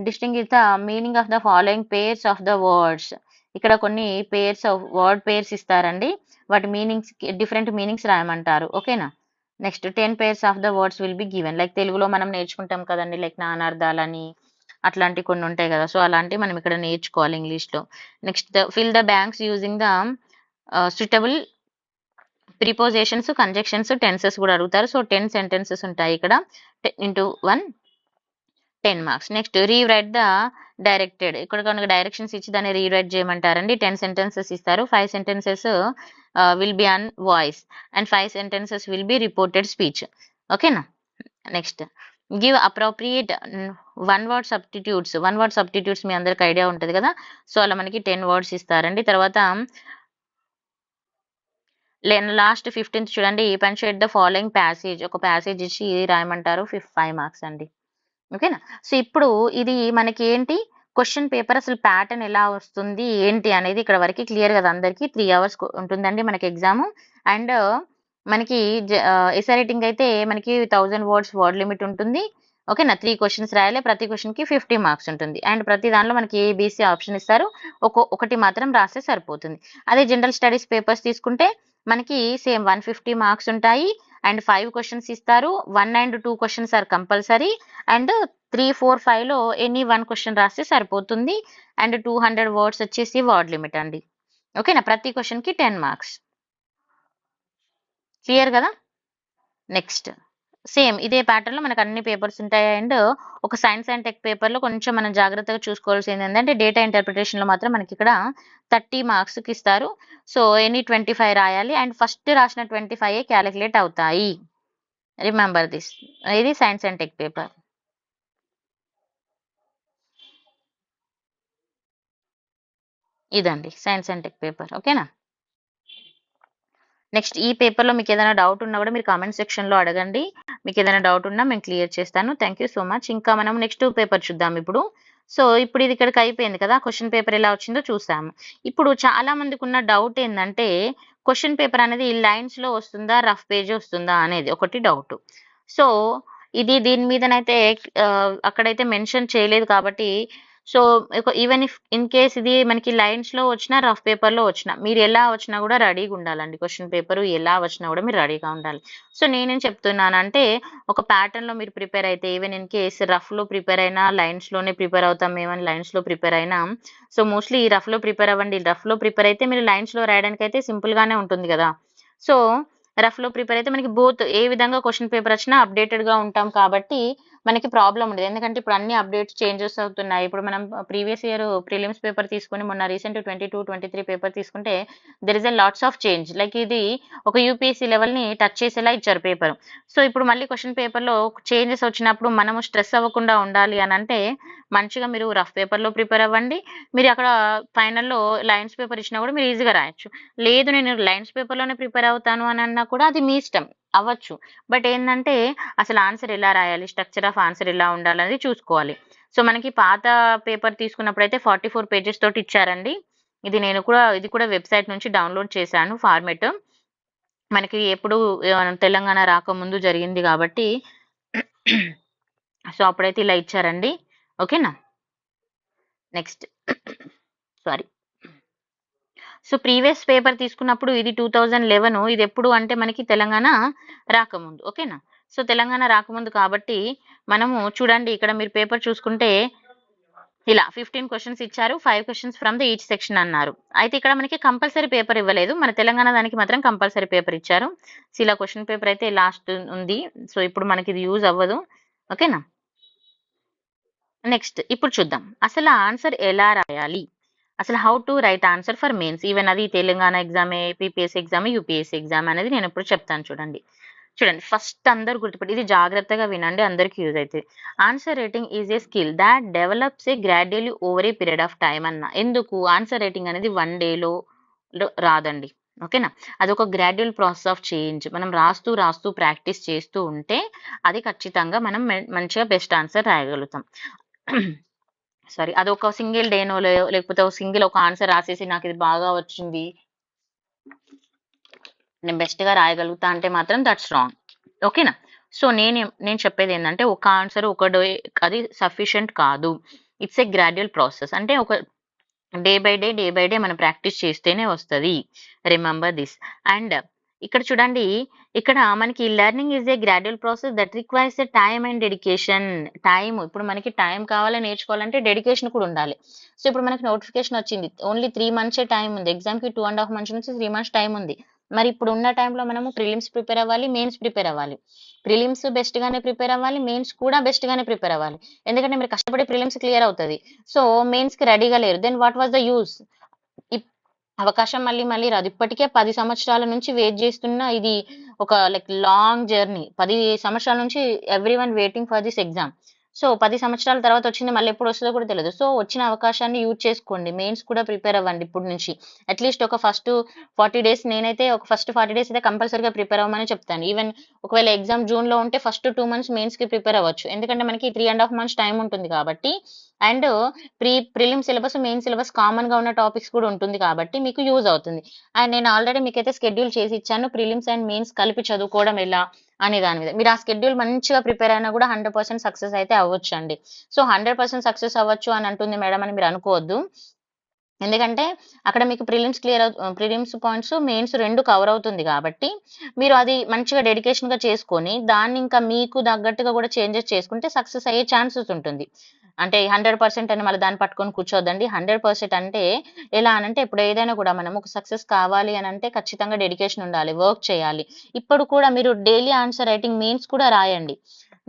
distinguish the meaning of the following pairs of the words. ఇక్కడ కొన్ని వర్డ్ పేర్స్ ఇస్తారండి, వాటి మీనింగ్స్ డిఫరెంట్ మీనింగ్స్ రాయమంటారు. ఓకేనా. Next 10 pairs of the words will be given. Like తెలుగులో మనం నేర్చుకుంటాం కదండి, లైక్ నానార్థాలని అట్లాంటి కొన్ని ఉంటాయి కదా. సో అలాంటివి మనం ఇక్కడ నేర్చుకోవాలి ఇంగ్లీష్లో. Next fill the banks using the suitable prepositions, conjunctions, tenses కూడా అడుగుతారు. సో 10 సెంటెన్సెస్ ఉంటాయి ఇక్కడ. 10 into 1 10 marks. Next rewrite the directed. ఇక్కడ కనుక డైరెక్షన్స్ ఇచ్చి దాన్ని రీరైట్ చేయమంటారండి. 10 సెంటెన్సెస్ ఇస్తారు. 5 sentences will be on voice and 5 sentences will be reported speech. ఓకేనా. Next give appropriate one word substitutes మీ అందరికి ఐడియా ఉంటుంది కదా. సో అలా మనకి 10 వర్డ్స్ ఇస్తారండి. తర్వాత లాస్ట్ 15th చూడండి, పంచుయేట్ ద ఫాలోయింగ్ ప్యాసేజ్. ఒక ప్యాసేజ్ ఇచ్చి రాయమంటారు. 5 మార్క్స్ అండి. ఓకేనా. సో ఇప్పుడు ఇది మనకి ఏంటి, క్వశ్చన్ పేపర్ అసలు ప్యాటర్న్ ఎలా వస్తుంది ఏంటి అనేది ఇక్కడ వరకు క్లియర్ కదా అందరికి. 3 hours ఉంటుందండి మనకి ఎగ్జామ్. అండ్ మనకి ఎస్ఐ రైటింగ్ అయితే మనకి 1000 words వర్డ్ లిమిట్ ఉంటుంది. ఓకేనా. 3 questions రాయాలి, ప్రతి క్వశ్చన్ కి 50 మార్క్స్ ఉంటుంది. అండ్ ప్రతి దానిలో మనకి ఏబిసి ఆప్షన్ ఇస్తారు, ఒకటి మాత్రం రాస్తే సరిపోతుంది. అదే జనరల్ స్టడీస్ పేపర్స్ తీసుకుంటే మనకి సేమ్ 150 మార్క్స్ ఉంటాయి. అండ్ 5 questions ఇస్తారు. 1 and 2 questions are compulsory. And 3, 4, 5లో ఎనీ 1 question రాస్తే సరిపోతుంది. అండ్ 200 words వచ్చేసి వర్డ్ లిమిట్ అండి. ఓకేనా. ప్రతి క్వశ్చన్ కి 10 మార్క్స్. క్లియర్ కదా. నెక్స్ట్ సేమ్ ఇదే ప్యాటర్న్ లో మనకు అన్ని పేపర్స్ ఉంటాయి. అండ్ ఒక సైన్స్ అండ్ టెక్ పేపర్ లో కొంచెం మనం జాగ్రత్తగా చూసుకోవాల్సింది ఏంటంటే డేటా ఇంటర్ప్రిటేషన్ లో మాత్రం మనకి ఇక్కడ 30 మార్క్స్ కి ఇస్తారు. సో ఎనీ 25 రాయాలి. అండ్ ఫస్ట్ రాసిన 25 క్యాలిక్యులేట్ అవుతాయి. Remember this. ఇది సైన్స్ అండ్ టెక్ పేపర్. ఇదండి సైన్స్ అండ్ టెక్ పేపర్. ఓకేనా. నెక్స్ట్ ఈ పేపర్లో మీకు ఏదైనా డౌట్ ఉన్నా కూడా మీరు కామెంట్ సెక్షన్లో అడగండి. మీకు ఏదైనా డౌట్ ఉన్నా మేము క్లియర్ చేస్తాను. Thank you so much. ఇంకా మనం నెక్స్ట్ పేపర్ చూద్దాం ఇప్పుడు. సో ఇప్పుడు ఇది ఇక్కడికి అయిపోయింది కదా, క్వశ్చన్ పేపర్ ఎలా వచ్చిందో చూసాము. ఇప్పుడు చాలా మందికి ఉన్న డౌట్ ఏంటంటే క్వశ్చన్ పేపర్ అనేది లైన్స్లో వస్తుందా, రఫ్ పేజ్ వస్తుందా అనేది ఒకటి డౌట్. సో దీని మీదనైతే అక్కడైతే మెన్షన్ చేయలేదు కాబట్టి, so even if in case ఇది మనకి లైన్స్లో వచ్చినా, రఫ్ పేపర్లో వచ్చినా, మీరు ఎలా వచ్చినా కూడా రెడీగా ఉండాలండి. క్వశ్చన్ పేపర్ ఎలా వచ్చినా కూడా మీరు రెడీగా ఉండాలి. సో నేనేం చెప్తున్నానంటే ఒక ప్యాటర్న్లో మీరు ప్రిపేర్ అయితే, ఈవెన్ ఇన్ కేస్ రఫ్లో ప్రిపేర్ అయినా, లైన్స్లోనే ప్రిపేర్ అవుతాం మేమని లైన్స్లో ప్రిపేర్ అయినా, సో మోస్ట్లీ ఈ రఫ్లో ప్రిపేర్ అవ్వండి. రఫ్లో ప్రిపేర్ అయితే మీరు లైన్స్లో రాయడానికి అయితే సింపుల్గానే ఉంటుంది కదా. సో రఫ్లో ప్రిపేర్ అయితే మనకి బోత్ ఏ విధంగా క్వశ్చన్ పేపర్ వచ్చినా అప్డేటెడ్గా ఉంటాం కాబట్టి మనకి ప్రాబ్లం ఉండదు. ఎందుకంటే ఇప్పుడు అన్ని అప్డేట్స్ చేంజెస్ అవుతున్నాయి. ఇప్పుడు మనం ప్రీవియస్ ఇయర్ ప్రిలిమ్స్ పేపర్ తీసుకొని మొన్న రీసెంట్ 22, 23 పేపర్ తీసుకుంటే there is a lots of change. Like ఇది ఒక యూపీఎస్సీ లెవెల్ని టచ్ చేసేలా ఇచ్చారు పేపర్. సో ఇప్పుడు మళ్ళీ క్వశ్చన్ పేపర్లో చేంజెస్ వచ్చినప్పుడు మనము స్ట్రెస్ అవ్వకుండా ఉండాలి అని అంటే మంచిగా మీరు రఫ్ పేపర్లో ప్రిపేర్ అవ్వండి. మీరు అక్కడ ఫైనల్లో లైన్స్ పేపర్ ఇచ్చినా కూడా మీరు ఈజీగా రాయొచ్చు. లేదు నేను లైన్స్ పేపర్లోనే ప్రిపేర్ అవుతాను అని అన్నా కూడా అది మీ ఇష్టం అవ్వచ్చు. బట్ ఏంటంటే అసలు ఆన్సర్ ఎలా రాయాలి, స్ట్రక్చర్ ఆఫ్ ఆన్సర్ ఎలా ఉండాలనేది చూసుకోవాలి. సో మనకి పాత పేపర్ తీసుకున్నప్పుడైతే 44 pages తోటి ఇచ్చారండి. ఇది కూడా వెబ్సైట్ నుంచి డౌన్లోడ్ చేశాను ఫార్మెట్. మనకి ఎప్పుడు తెలంగాణ రాకముందు జరిగింది కాబట్టి సో అప్పుడైతే ఇలా ఇచ్చారండి. ఓకేనా. Next sorry. So previous paper తీసుకున్నప్పుడు ఇది 2011, ఇది ఎప్పుడు అంటే మనకి తెలంగాణ రాకముందు. ఓకేనా. సో తెలంగాణ రాకముందు కాబట్టి మనము చూడండి, ఇక్కడ మీరు పేపర్ చూసుకుంటే ఇలా 15 క్వశ్చన్స్ ఇచ్చారు, 5 questions from the each section అన్నారు. అయితే ఇక్కడ మనకి కంపల్సరీ పేపర్ ఇవ్వలేదు, మన తెలంగాణ దానికి మాత్రం కంపల్సరీ పేపర్ ఇచ్చారు. సో ఇలా క్వశ్చన్ పేపర్ అయితే లాస్ట్ ఉంది. సో ఇప్పుడు మనకి ఇది యూజ్ అవ్వదు. ఓకేనా. నెక్స్ట్ ఇప్పుడు చూద్దాం అసలు ఆన్సర్ ఎలా రాయాలి, అసలు how to write answer for mains. Even అది Telangana exam, APSC exam, UPSC exam అనేది నేను ఇప్పుడు చెప్తాను. చూడండి ఫస్ట్ అందరు గుర్తుపెట్టి ఇది జాగ్రత్తగా వినండి, అందరికి యూజ్ అవుతుంది. Answer writing is a skill that develops a gradually over a period of time అన్న. ఎందుకు ఆన్సర్ రైటింగ్ అనేది 1 డేలో రాదండి. ఓకేనా. అదొక గ్రాడ్యువల్ ప్రాసెస్ ఆఫ్ చేంజ్. మనం రాస్తూ రాస్తూ ప్రాక్టీస్ చేస్తూ ఉంటే అది ఖచ్చితంగా మనం మంచిగా బెస్ట్ ఆన్సర్ రాయగలుగుతాం. సారీ, అదొక సింగిల్ డేనో లేకపోతే ఒక సింగిల్ ఒక ఆన్సర్ రాసేసి నాకు ఇది బాగా వచ్చింది, నేను బెస్ట్ గా రాయగలుగుతా అంటే మాత్రం దట్స్ రాంగ్. ఓకేనా. సో నేను చెప్పేది ఏంటంటే ఒక ఆన్సర్ ఒక డే అది సఫిషియంట్ కాదు. It's a gradual process. అంటే ఒక డే బై డే మనం ప్రాక్టీస్ చేస్తేనే వస్తుంది. Remember this. అండ్ ఇక్కడ చూడండి, ఇక్కడ మనకి learning is a gradual process that requires a time and dedication. Time, ఇప్పుడు మనకి టైం కావాలి నేర్చుకోవాలంటే డెడికేషన్ కూడా ఉండాలి. సో ఇప్పుడు మనకి నోటిఫికేషన్ వచ్చింది, ఓన్లీ 3 months టైం ఉంది, ఎగ్జామ్కి 2.5 months నుంచి 3 months టైం ఉంది. మరి ఇప్పుడు ఉన్న టైంలో మనము ప్రిలిమ్స్ ప్రిపేర్ అవ్వాలి, మెయిన్స్ ప్రిపేర్ అవ్వాలి. ప్రిలిమ్స్ బెస్ట్ గానే ప్రిపేర్ అవ్వాలి, మెయిన్స్ కూడా బెస్ట్ గానే ప్రిపేర్ అవ్వాలి. ఎందుకంటే మీరు కష్టపడి ప్రిలిమ్స్ క్లియర్ అవుతుంది, సో మెయిన్స్ కి రెడీగా లేరు, then what was the use. అవకాశం మళ్ళీ మళ్ళీ రాదు. ఇప్పటికే 10 సంవత్సరాల నుంచి వెయిట్ చేస్తున్న ఇది ఒక లైక్ లాంగ్ జర్నీ. 10 సంవత్సరాల నుంచి everyone waiting for this exam. So 10 సంవత్సరాల తర్వాత వచ్చింది, మళ్ళీ ఎప్పుడు వస్తుందో కూడా తెలియదు. సో వచ్చిన అవకాశాన్ని యూజ్ చేసుకోండి, మెయిన్స్ కూడా ప్రిపేర్ అవ్వండి ఇప్పుడు నుంచి. అట్లీస్ట్ ఒక ఫస్ట్ 40 days, నేనైతే ఒక ఫస్ట్ 40 days అయితే కంపల్సరీగా ప్రిపేర్ అవ్వమని చెప్తాను. ఈవెన్ ఒకవేళ ఎగ్జామ్ జూన్ లో ఉంటే ఫస్ట్ 2 months మెయిన్స్ కి ప్రిపేర్ అవ్వచ్చు, ఎందుకంటే మనకి 3.5 months టైం ఉంటుంది కాబట్టి. And prelim syllabus, main syllabus common గా ఉన్న టాపిక్స్ కూడా ఉంటుంది కాబట్టి మీకు యూజ్ అవుతుంది. అండ్ నేను ఆల్రెడీ మీకైతే షెడ్యూల్ చేసి ఇచ్చాను, ప్రిలిమ్స్ అండ్ మెయిన్స్ కలిపి చదువుకోవడం ఎలా అనే దాని మీద. మీరు ఆ షెడ్యూల్ మంచిగా ప్రిపేర్ అయినా కూడా 100% సక్సెస్ అయితే అవ్వచ్చు అండి. సో 100% సక్సెస్ అవ్వచ్చు అని అంటుంది మేడం అని మీరు అనుకోవద్దు, ఎందుకంటే అక్కడ మీకు ప్రిలిమ్స్ పాయింట్స్, మెయిన్స్ 2 కవర్ అవుతుంది కాబట్టి మీరు అది మంచిగా డెడికేషన్ గా చేసుకొని దాన్ని ఇంకా మీకు తగ్గట్టుగా కూడా చేంజెస్ చేసుకుంటే సక్సెస్ అయ్యే ఛాన్సెస్ ఉంటుంది. అంటే 100% అని మళ్ళీ దాన్ని పట్టుకొని కూర్చోద్దండి. 100% అంటే ఎలా అనంటే ఇప్పుడు ఏదైనా కూడా మనం ఒక సక్సెస్ కావాలి అని అంటే ఖచ్చితంగా డెడికేషన్ ఉండాలి, వర్క్ చేయాలి. ఇప్పుడు కూడా మీరు డైలీ ఆన్సర్ రైటింగ్ మెయిన్స్ కూడా రాయండి.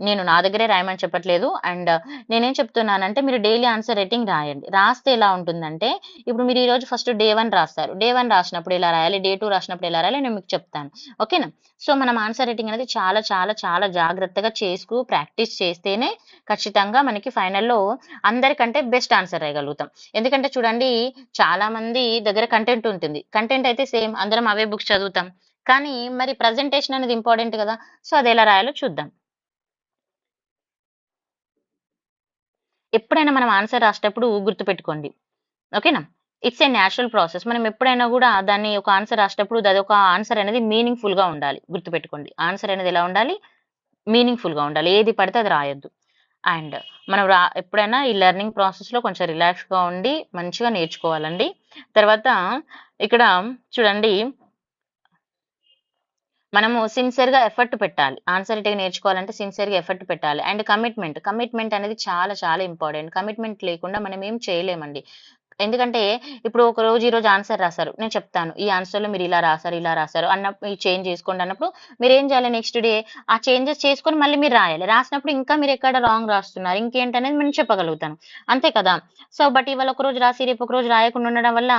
నేను నా దగ్గరే రాయమని చెప్పట్లేదు. అండ్ నేనేం చెప్తున్నానంటే మీరు డైలీ ఆన్సర్ రైటింగ్ రాయండి. రాస్తే ఎలా ఉంటుందంటే ఇప్పుడు మీరు ఈ రోజు ఫస్ట్ డే 1 రాస్తారు, డే 1 రాసినప్పుడు ఎలా రాయాలి, డే 2 రాసినప్పుడు ఎలా రాయాలి నేను మీకు చెప్తాను. ఓకేనా. సో మనం ఆన్సర్ రైటింగ్ అనేది చాలా చాలా చాలా జాగ్రత్తగా ప్రాక్టీస్ చేస్తేనే ఖచ్చితంగా మనకి ఫైనల్లో అందరికంటే బెస్ట్ ఆన్సర్ రాయగలుగుతాం. ఎందుకంటే చూడండి, చాలా మంది దగ్గర కంటెంట్ ఉంటుంది, కంటెంట్ అయితే సేమ్ అందరం అవే బుక్స్ చదువుతాం, కానీ మరి ప్రజెంటేషన్ అనేది ఇంపార్టెంట్ కదా. సో అది ఎలా రాయాలో చూద్దాం. ఎప్పుడైనా మనం ఆన్సర్ రాసేటప్పుడు గుర్తుపెట్టుకోండి. ఓకేనా. It's a natural process. మనం ఎప్పుడైనా కూడా దాన్ని ఒక ఆన్సర్ రాసేటప్పుడు అదొక ఆన్సర్ అనేది మీనింగ్ఫుల్ గా ఉండాలి. గుర్తుపెట్టుకోండి, ఆన్సర్ అనేది ఎలా ఉండాలి, మీనింగ్ఫుల్ గా ఉండాలి. ఏది పడితే అది రాయొద్దు. అండ్ మనం ఎప్పుడైనా ఈ లెర్నింగ్ ప్రాసెస్ లో కొంచెం రిలాక్స్ గా ఉండి మంచిగా నేర్చుకోవాలండి. తర్వాత ఇక్కడ చూడండి, మనము సిన్సియర్ గా ఎఫర్ట్ పెట్టాలి. ఆన్సర్ రైటింగ్ నేర్చుకోవాలంటే సిన్సియర్ గా ఎఫర్ట్ పెట్టాలి. అండ్ కమిట్మెంట్ అనేది చాలా చాలా ఇంపార్టెంట్. కమిట్మెంట్ లేకుండా మనం ఏం చేయలేమండి. ఎందుకంటే ఇప్పుడు ఒక రోజు ఈ రోజు ఆన్సర్ రాశారు, నేను చెప్తాను ఈ ఆన్సర్ లో మీరు ఇలా రాశారు అన్నప్పుడు ఈ చేంజ్ చేసుకోండి అన్నప్పుడు మీరు ఏం చేయాలి, నెక్స్ట్ డే ఆ చేంజెస్ చేసుకొని మళ్ళీ మీరు రాయాలి. రాసినప్పుడు ఇంకా మీరు ఎక్కడ రాంగ్ రాస్తున్నారు ఇంకేంటనేది నేను చెప్పగలుగుతాను, అంతే కదా. సో బట్ ఇవాళ ఒక రోజు రాసి రేపు ఒక రోజు రాయకుండా ఉండడం వల్ల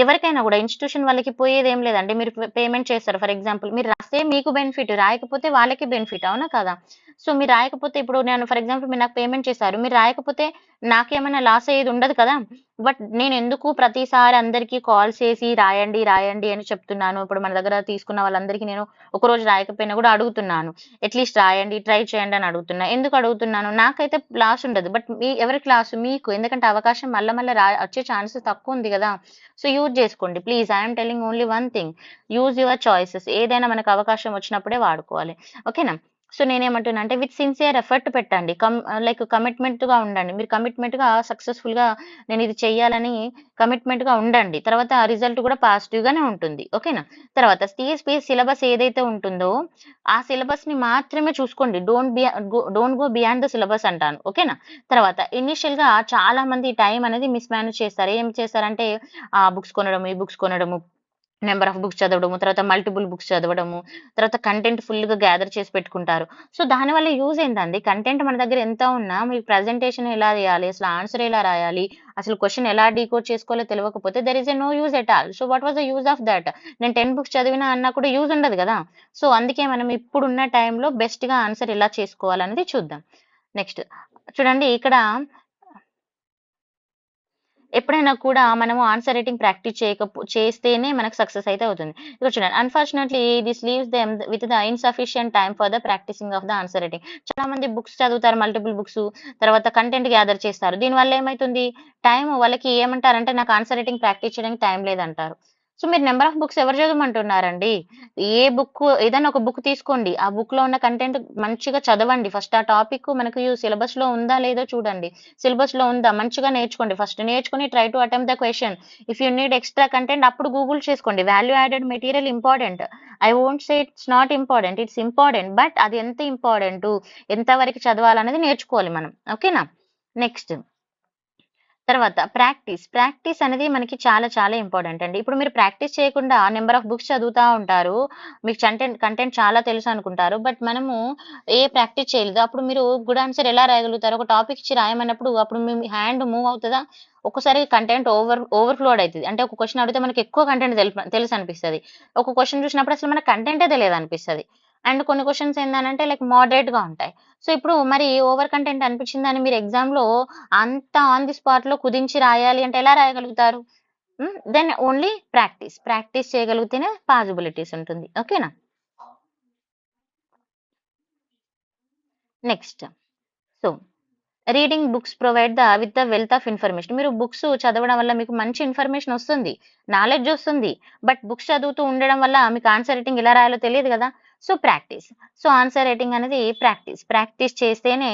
ఎవరికైనా కూడా ఇన్స్టిట్యూషన్ వాళ్ళకి పోయేది ఏం లేదండి. మీరు పేమెంట్ చేస్తారు, ఫర్ ఎగ్జాంపుల్ మీరు రాస్తే మీకు బెనిఫిట్, రాయకపోతే వాళ్ళకి బెనిఫిట్, అవునా కదా. సో మీరు రాయకపోతే ఇప్పుడు నేను ఫర్ ఎగ్జాంపుల్ మీరు నాకు పేమెంట్ చేశారు, మీరు రాయకపోతే నాకేమైనా లాస్ అయ్యేది ఉండదు కదా. బట్ నేను ఎందుకు ప్రతిసారి అందరికీ కాల్ చేసి రాయండి రాయండి అని చెప్తున్నాను. ఇప్పుడు మన దగ్గర తీసుకున్న వాళ్ళందరికీ నేను ఒకరోజు రాయకపోయినా కూడా అడుగుతున్నాను, అట్లీస్ట్ రాయండి ట్రై చేయండి అని అడుగుతున్నా. ఎందుకు అడుగుతున్నాను, నాకైతే లాస్ ఉండదు, బట్ ఎవరికి లాస్, మీకు. ఎందుకంటే అవకాశం మళ్ళీ మళ్ళీ వచ్చే ఛాన్సెస్ తక్కువ ఉంది కదా. సో యూజ్ చేసుకోండి please. I'm telling only one thing, use your choices. ఏదైనా మనకు అవకాశం వచ్చినప్పుడే వాడుకోవాలి, ఓకేనా. సో నేనేమంటున్నా అంటే విత్ సిన్సియర్ ఎఫర్ట్ పెట్టండి. లైక్ కమిట్మెంట్‌గా ఉండండి. మీరు కమిట్మెంట్‌గా సక్సెస్‌ఫుల్‌గా నేను ఇది చెయ్యాలని కమిట్మెంట్‌గా ఉండండి. తర్వాత రిజల్ట్ కూడా పాజిటివ్‌గానే ఉంటుంది. ఓకేనా? తర్వాత టీఎస్‌పీఎస్సీ సిలబస్ ఏదైతే ఉంటుందో, ఆ సిలబస్‌ని మాత్రమే చూసుకోండి. Don't go beyond the syllabus అంటాను. ఓకేనా? తర్వాత ఇనీషియల్‌గా చాలా మంది టైం అనేది మిస్‌మేనేజ్ చేస్తారు. ఏం చేస్తారంటే బుక్స్ కొనడము, ఈ బుక్స్ కొనడము, నంబర్ ఆఫ్ బుక్స్ చదవడము, తర్వాత మల్టిపుల్ బుక్స్ చదవడము, తర్వాత కంటెంట్ ఫుల్‌గా గ్యాదర్ చేసి పెట్టుకుంటారు. సో, దానివల్ల యూజ్ ఏంటండి? కంటెంట్ మన దగ్గర ఎంత ఉన్నా మీకు ప్రెజెంటేషన్ ఎలా చేయాలి? అసలు ఆన్సర్ ఎలా రాయాలి? అసలు క్వెషన్ ఎలా డీకోడ్ చేసుకోవాలో తెలవకపోతే there is a no use at all. So, what was the use of that? నేను 10 బుక్స్ చదివినా అన్నా కూడా యూజ్ ఉండదు గదా! సో, అందుకే మనం ఇప్పుడున్న టైంలో బెస్ట్‌గా ఆన్సర్ ఎలా చేసుకోవాలనేది చూద్దాం. నెక్స్ట్ చూడండి ఇక్కడ ఎప్పుడైనా కూడా మనము ఆన్సర్ రైటింగ్ ప్రాక్టీస్ చేస్తేనే మనకు సక్సెస్ అయితే అవుతుంది. ఇక్కడ చూడండి unfortunately this leaves them with the insufficient time for the practising of the answer writing. చాలా మంది బుక్స్ చదువుతారు, మల్టిపుల్ బుక్స్. తర్వాత కంటెంట్ గ్యాదర్ చేస్తారు. దీనివల్ల ఏమైతుంది? వాళ్ళకి ఏమంటారంటే నాకు ఆన్సర్ రైటింగ్ ప్రాక్టీస్ చేయడానికి టైం లేదంటారు. సో, మీరు నంబర్ ఆఫ్ బుక్స్ ఎవరు చదవమంటున్నారండి? ఏ బుక్ ఏదైనా ఒక బుక్ తీసుకోండి. ఆ బుక్‌లో ఉన్న కంటెంట్ మంచిగా చదవండి. ఫస్ట్ ఆ టాపిక్ మనకు సిలబస్‌లో ఉందా లేదో చూడండి. సిలబస్‌లో ఉందా? మంచిగా నేర్చుకోండి. ఫస్ట్ నేర్చుకొని try to attempt the question. If you need extra content అప్పుడు గూగుల్ చేసుకోండి. Value added material important. I won't say it's not important. It's important. But అది ఎంత ఇంపార్టెంటు, ఎంత వరకు చదవాలనేది నేర్చుకోవాలి మనం. ఓకేనా? నెక్స్ట్ తర్వాత ప్రాక్టీస్. ప్రాక్టీస్ అనేది మనకి చాలా చాలా ఇంపార్టెంట్ అండి. ఇప్పుడు మీరు ప్రాక్టీస్ చేయకుండా నంబర్ ఆఫ్ బుక్స్ చదువుతా ఉంటారు. మీకు కంటెంట్ చాలా తెలుసు అనుకుంటారు. బట్ మనము ప్రాక్టీస్ చేయలేదు. అప్పుడు మీరు గుడ్ ఆన్సర్ ఎలా రాయగలుగుతారు? ఒక టాపిక్ ఇచ్చి రాయమన్నప్పుడు అప్పుడు మీ హ్యాండ్ మూవ్ అవుతదా? ఒక్కసారి కంటెంట్ ఓవర్‌ఫ్లోడ్ అయితది. అంటే ఒక క్వెషన్ అడిగితే మనకి ఎక్కువ కంటెంట్ తెలుసనిపిస్తది. ఒక క్వెషన్ చూసినప్పుడు అసలు మనకు కంటెంటే తెలియదనిపిస్తది. అండ్ కొన్ని క్వెషన్స్ ఏందనంటే లైక్ మోడరేట్‌గా ఉంటాయి. సో, ఇప్పుడు మరి ఓవర్ కంటెంట్ అనిపించిందని మీరు ఎగ్జామ్‌లో అంత ఆన్ ది స్పాట్‌లో కుదించి రాయాలి అంటే ఎలా రాయగలుగుతారు? Then only practice. ప్రాక్టీస్ చేయగలిగితేనే పాసిబిలిటీస్ ఉంటుంది. ఓకేనా? Next. So, reading books provide with the wealth of information. మీరు బుక్స్ చదవడం వల్ల మీకు మంచి ఇన్ఫర్మేషన్ వస్తుంది. నాలెడ్జ్ వస్తుంది. బట్ బుక్స్ చదువుతూ ఉండడం వల్ల మీకు ఆన్సర్ రైటింగ్ ఎలా రాయాలో తెలియదు గదా! So, practice. So, answer writing అనేది ప్రాక్టీస్. ప్రాక్టీస్ చేస్తేనే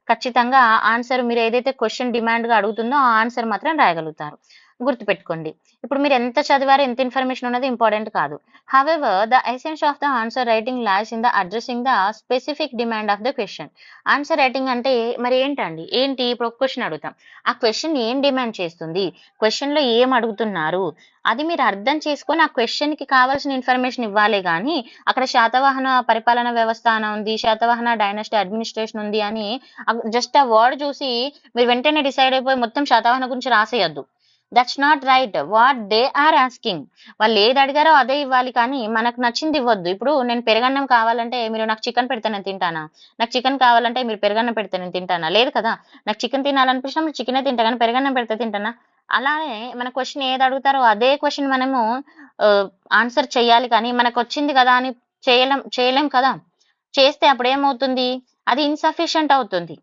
ఖచ్చితంగా ఆన్సర్ మీరు ఏదైతే క్వెషన్ డిమాండ్‌గా అడుగుతుందో ఆ ఆన్సర్ మాత్రం రాయగలుగుతారు. గుర్తుపెట్టుకోండి. ఇప్పుడు మీరు ఎంత చదివారో, ఎంత ఇన్ఫర్మేషన్ ఉన్నది ఇంపార్టెంట్ కాదు. However the essence of the answer writing lies in the addressing the specific demand of the question. Answer writing అంటే మరి ఏంటండి? ఏంటి? ఇప్పుడు ఒక క్వెషన్ అడుగుతాం. ఆ క్వెషన్ ఏం డిమాండ్ చేస్తుంది? క్వెషన్‌లో ఏం అడుగుతున్నారు? అది మీరు అర్థం చేసుకొని ఆ క్వెషన్‌కి కావాల్సిన ఇన్ఫర్మేషన్ ఇవ్వాలే గానీ, అక్కడ శాతవాహన పరిపాలన వ్యవస్థ అని ఉంది, శాతవాహన డైనస్టీ అడ్మినిస్ట్రేషన్ ఉంది అని జస్ట్ ఆ వర్డ్ చూసి మీరు వెంటనే డిసైడ్ అయిపోయి మొత్తం శాతవాహన గురించి రాసేయొద్దు. That's not right. What they are asking. వాళ్ళు ఏది అడిగారో అదే ఇవ్వాలి కానీ, మనకు నచ్చింది ఇవ్వద్దు. ఇప్పుడు నేను పెరుగన్నం కావాలంటే మీరు నాకు చికెన్ పెడితే నేను తింటానా? నాకు చికెన్ కావాలంటే మీరు పెరుగన్నం పెడితే నేను తింటానా? లేదు కదా! నాకు చికెన్ తినాలనిపించినప్పుడు చికెనే తింటా గానీ పెరుగన్నం పెడితే తింటానా? అలానే మన క్వెషన్ ఏది అడుగుతారో అదే క్వెషన్ మనము ఆహ్, ఆన్సర్ చేయాలి కానీ, మనకొచ్చింది కదా అని చేయలేం కదా! చేస్తే అప్పుడేమవుతుంది? అది ఇన్‌సఫిషియంట్ అవుతుంది.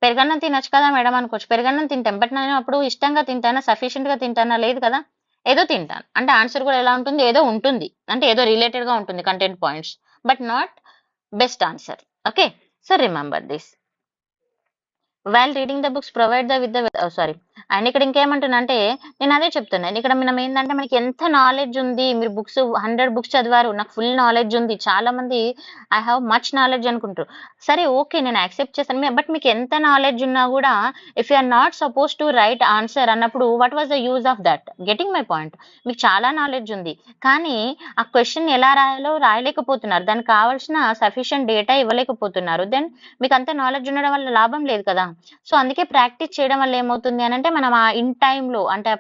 పెరుగన్నం తినొచ్చు కదా మేడం అనుకోవచ్చు. పెరుగన్నం తింటాం. బట్ నేను అప్పుడు ఇష్టంగా తింటానా? సఫిషియెంట్‌గా తింటానా? లేదు కదా! ఏదో తింటాను. అంటే ఆన్సర్ కూడా ఎలా ఉంటుంది? ఏదో ఉంటుంది. అంటే ఏదో రిలేటెడ్‌గా ఉంటుంది content points. But not best answer. Okay. So, remember this. While reading the books provide with the sorry. And ఇక్కడ ఇంకేమంటున్నా అంటే నేను అదే చెప్తున్నాను. ఇక్కడ మనం ఏందంటే మనకి ఎంత నాలెడ్జ్ ఉంది. మీరు 100 బుక్స్ చదివారు. నాకు ఫుల్ నాలెడ్జ్ ఉంది. చాలా మంది ఐ హావ్ మచ్ నాలెడ్జ్ అనుకుంటారు. సరే ఓకే. నేను యాక్సెప్ట్ చేస్తాను. బట్ మీకు ఎంత నాలెడ్జ్ ఉన్నా గూడా if you are not supposed to write answer అన్నప్పుడు what was the use of that? Getting my point. మీకు చాలా నాలెడ్జ్ ఉంది. కానీ ఆ క్వెషన్ ఎలా రాయాలో రాయలేకపోతున్నారు. దానికి కావాల్సిన సఫిషియంట్ డేటా ఇవ్వలేకపోతున్నారు. దెన్ మీకంత నాలెడ్జ్ ఉండడం వల్ల లాభం లేదు కదా! సో, అందుకే ప్రాక్టీస్ చేయడం వల్ల ఏమవుతుంది అనంటే, మనం ఇన్ టైమ్‌లో అంటే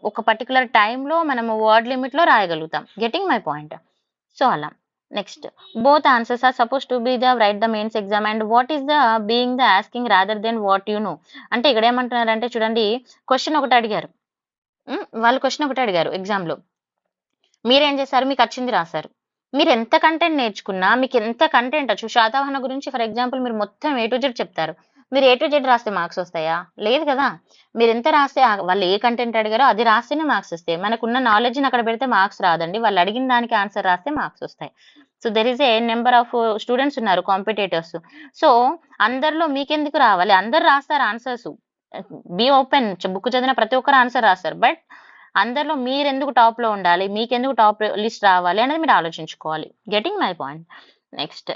ఒక పర్టిక్యులర్ టైమ్‌లో మనము వర్డ్ లిమిట్‌లో రాయగలుగుతాం. Getting my point. సో, అలా. Next both answers are supposed to be the mains exam and what is the asking rather than what you know. అంటే ఇక్కడ ఏమంటున్నారంటే చూడండి క్వెషన్ ఒకటి అడిగారు. వాళ్ళు క్వెషన్ ఒకటి అడిగారు ఎగ్జామ్‌లో. మీరేం చేశారు? మీకచ్చింది రాసారు. మీరెంత కంటెంట్ నేర్చుకున్నా, మీకెంత కంటెంట్ వచ్చు. శాతవాహన గురించి ఫర్ ఎగ్జాంపుల్ మీరు మొత్తం ఏ టు జెడ్ చెప్తారు. మీరు ఏ టు జెడ్ రాస్తే మార్క్స్ వస్తాయా? లేదు కదా! మీరెంత రాస్తే వాళ్ళు ఏ కంటెంట్ అడిగారో అది రాస్తేనే మార్క్స్ వస్తాయి. మనకున్న నాలెడ్జ్‌ని అక్కడ పెడితే మార్క్స్ రాదండి. వాళ్ళు అడిగిన దానికి ఆన్సర్ రాస్తే మార్క్స్ వస్తాయి. So there is a number of students ఉన్నారు కాంపిటేటర్స్. సో అందరిలో మీకెందుకు రావాలి? అందరు రాస్తారు ఆన్సర్స్. బీ ఓపెన్, బుక్ చదివిన ప్రతి ఒక్కరు ఆన్సర్ రాస్తారు. బట్ అందరిలో మీరెందుకు టాప్‌లో ఉండాలి? మీకెందుకు టాప్ లిస్ట్ రావాలి అనేది మీరు ఆలోచించుకోవాలి. Getting my point. Next,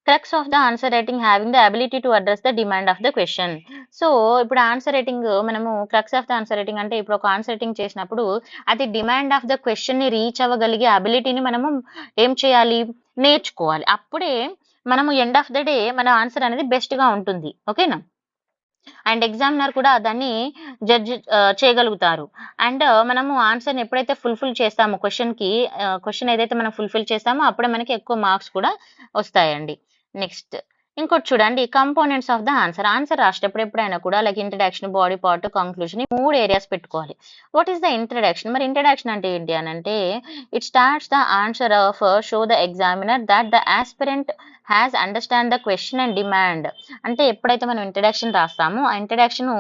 crux of the answer writing having the ability to address the demand of the question. So ఇప్పుడు ఆన్సర్ రైటింగ్ మనము crux of the answer writing అంటే ఇప్పుడు ఒక ఆన్సర్ రైటింగ్ చేసినప్పుడు అది డిమాండ్ ఆఫ్ ద క్వెషన్‌ని రీచ్ అవ్వగలిగే అబిలిటీని మనము ఏం చేయాలి? నేర్చుకోవాలి. అప్పుడే మనము ఎండ్ ఆఫ్ ద డే మన ఆన్సర్ అనేది బెస్ట్‌గా ఉంటుంది. ఓకేనా? అండ్ ఎగ్జామినర్ కూడా దాన్ని జడ్జ్ చేయగలుగుతారు. అండ్ మనము ఆన్సర్‌ని ఎప్పుడైతే ఫుల్‌ఫిల్ చేస్తామో క్వెషన్ ఏదైతే మనం ఫుల్‌ఫిల్ చేస్తామో అప్పుడే మనకి ఎక్కువ మార్క్స్ కూడా వస్తాయండి. నెక్స్ట్, ఇంకోటి చూడండి, components of the answer. Answer రాసేటప్పుడు ఎప్పుడైనా కూడా like introduction, body part, conclusion ఈ 3 ఏరియాస్ పెట్టుకోవాలి. What is the introduction? మరి ఇంట్రడక్షన్ అంటే ఏంటి అనంటే it starts the answer of show the examiner that the aspirant has understand the question and demand. అంటే ఎప్పుడైతే మనం ఇంట్రడక్షన్ రాస్తామో ఆ ఇంట్రడక్షన్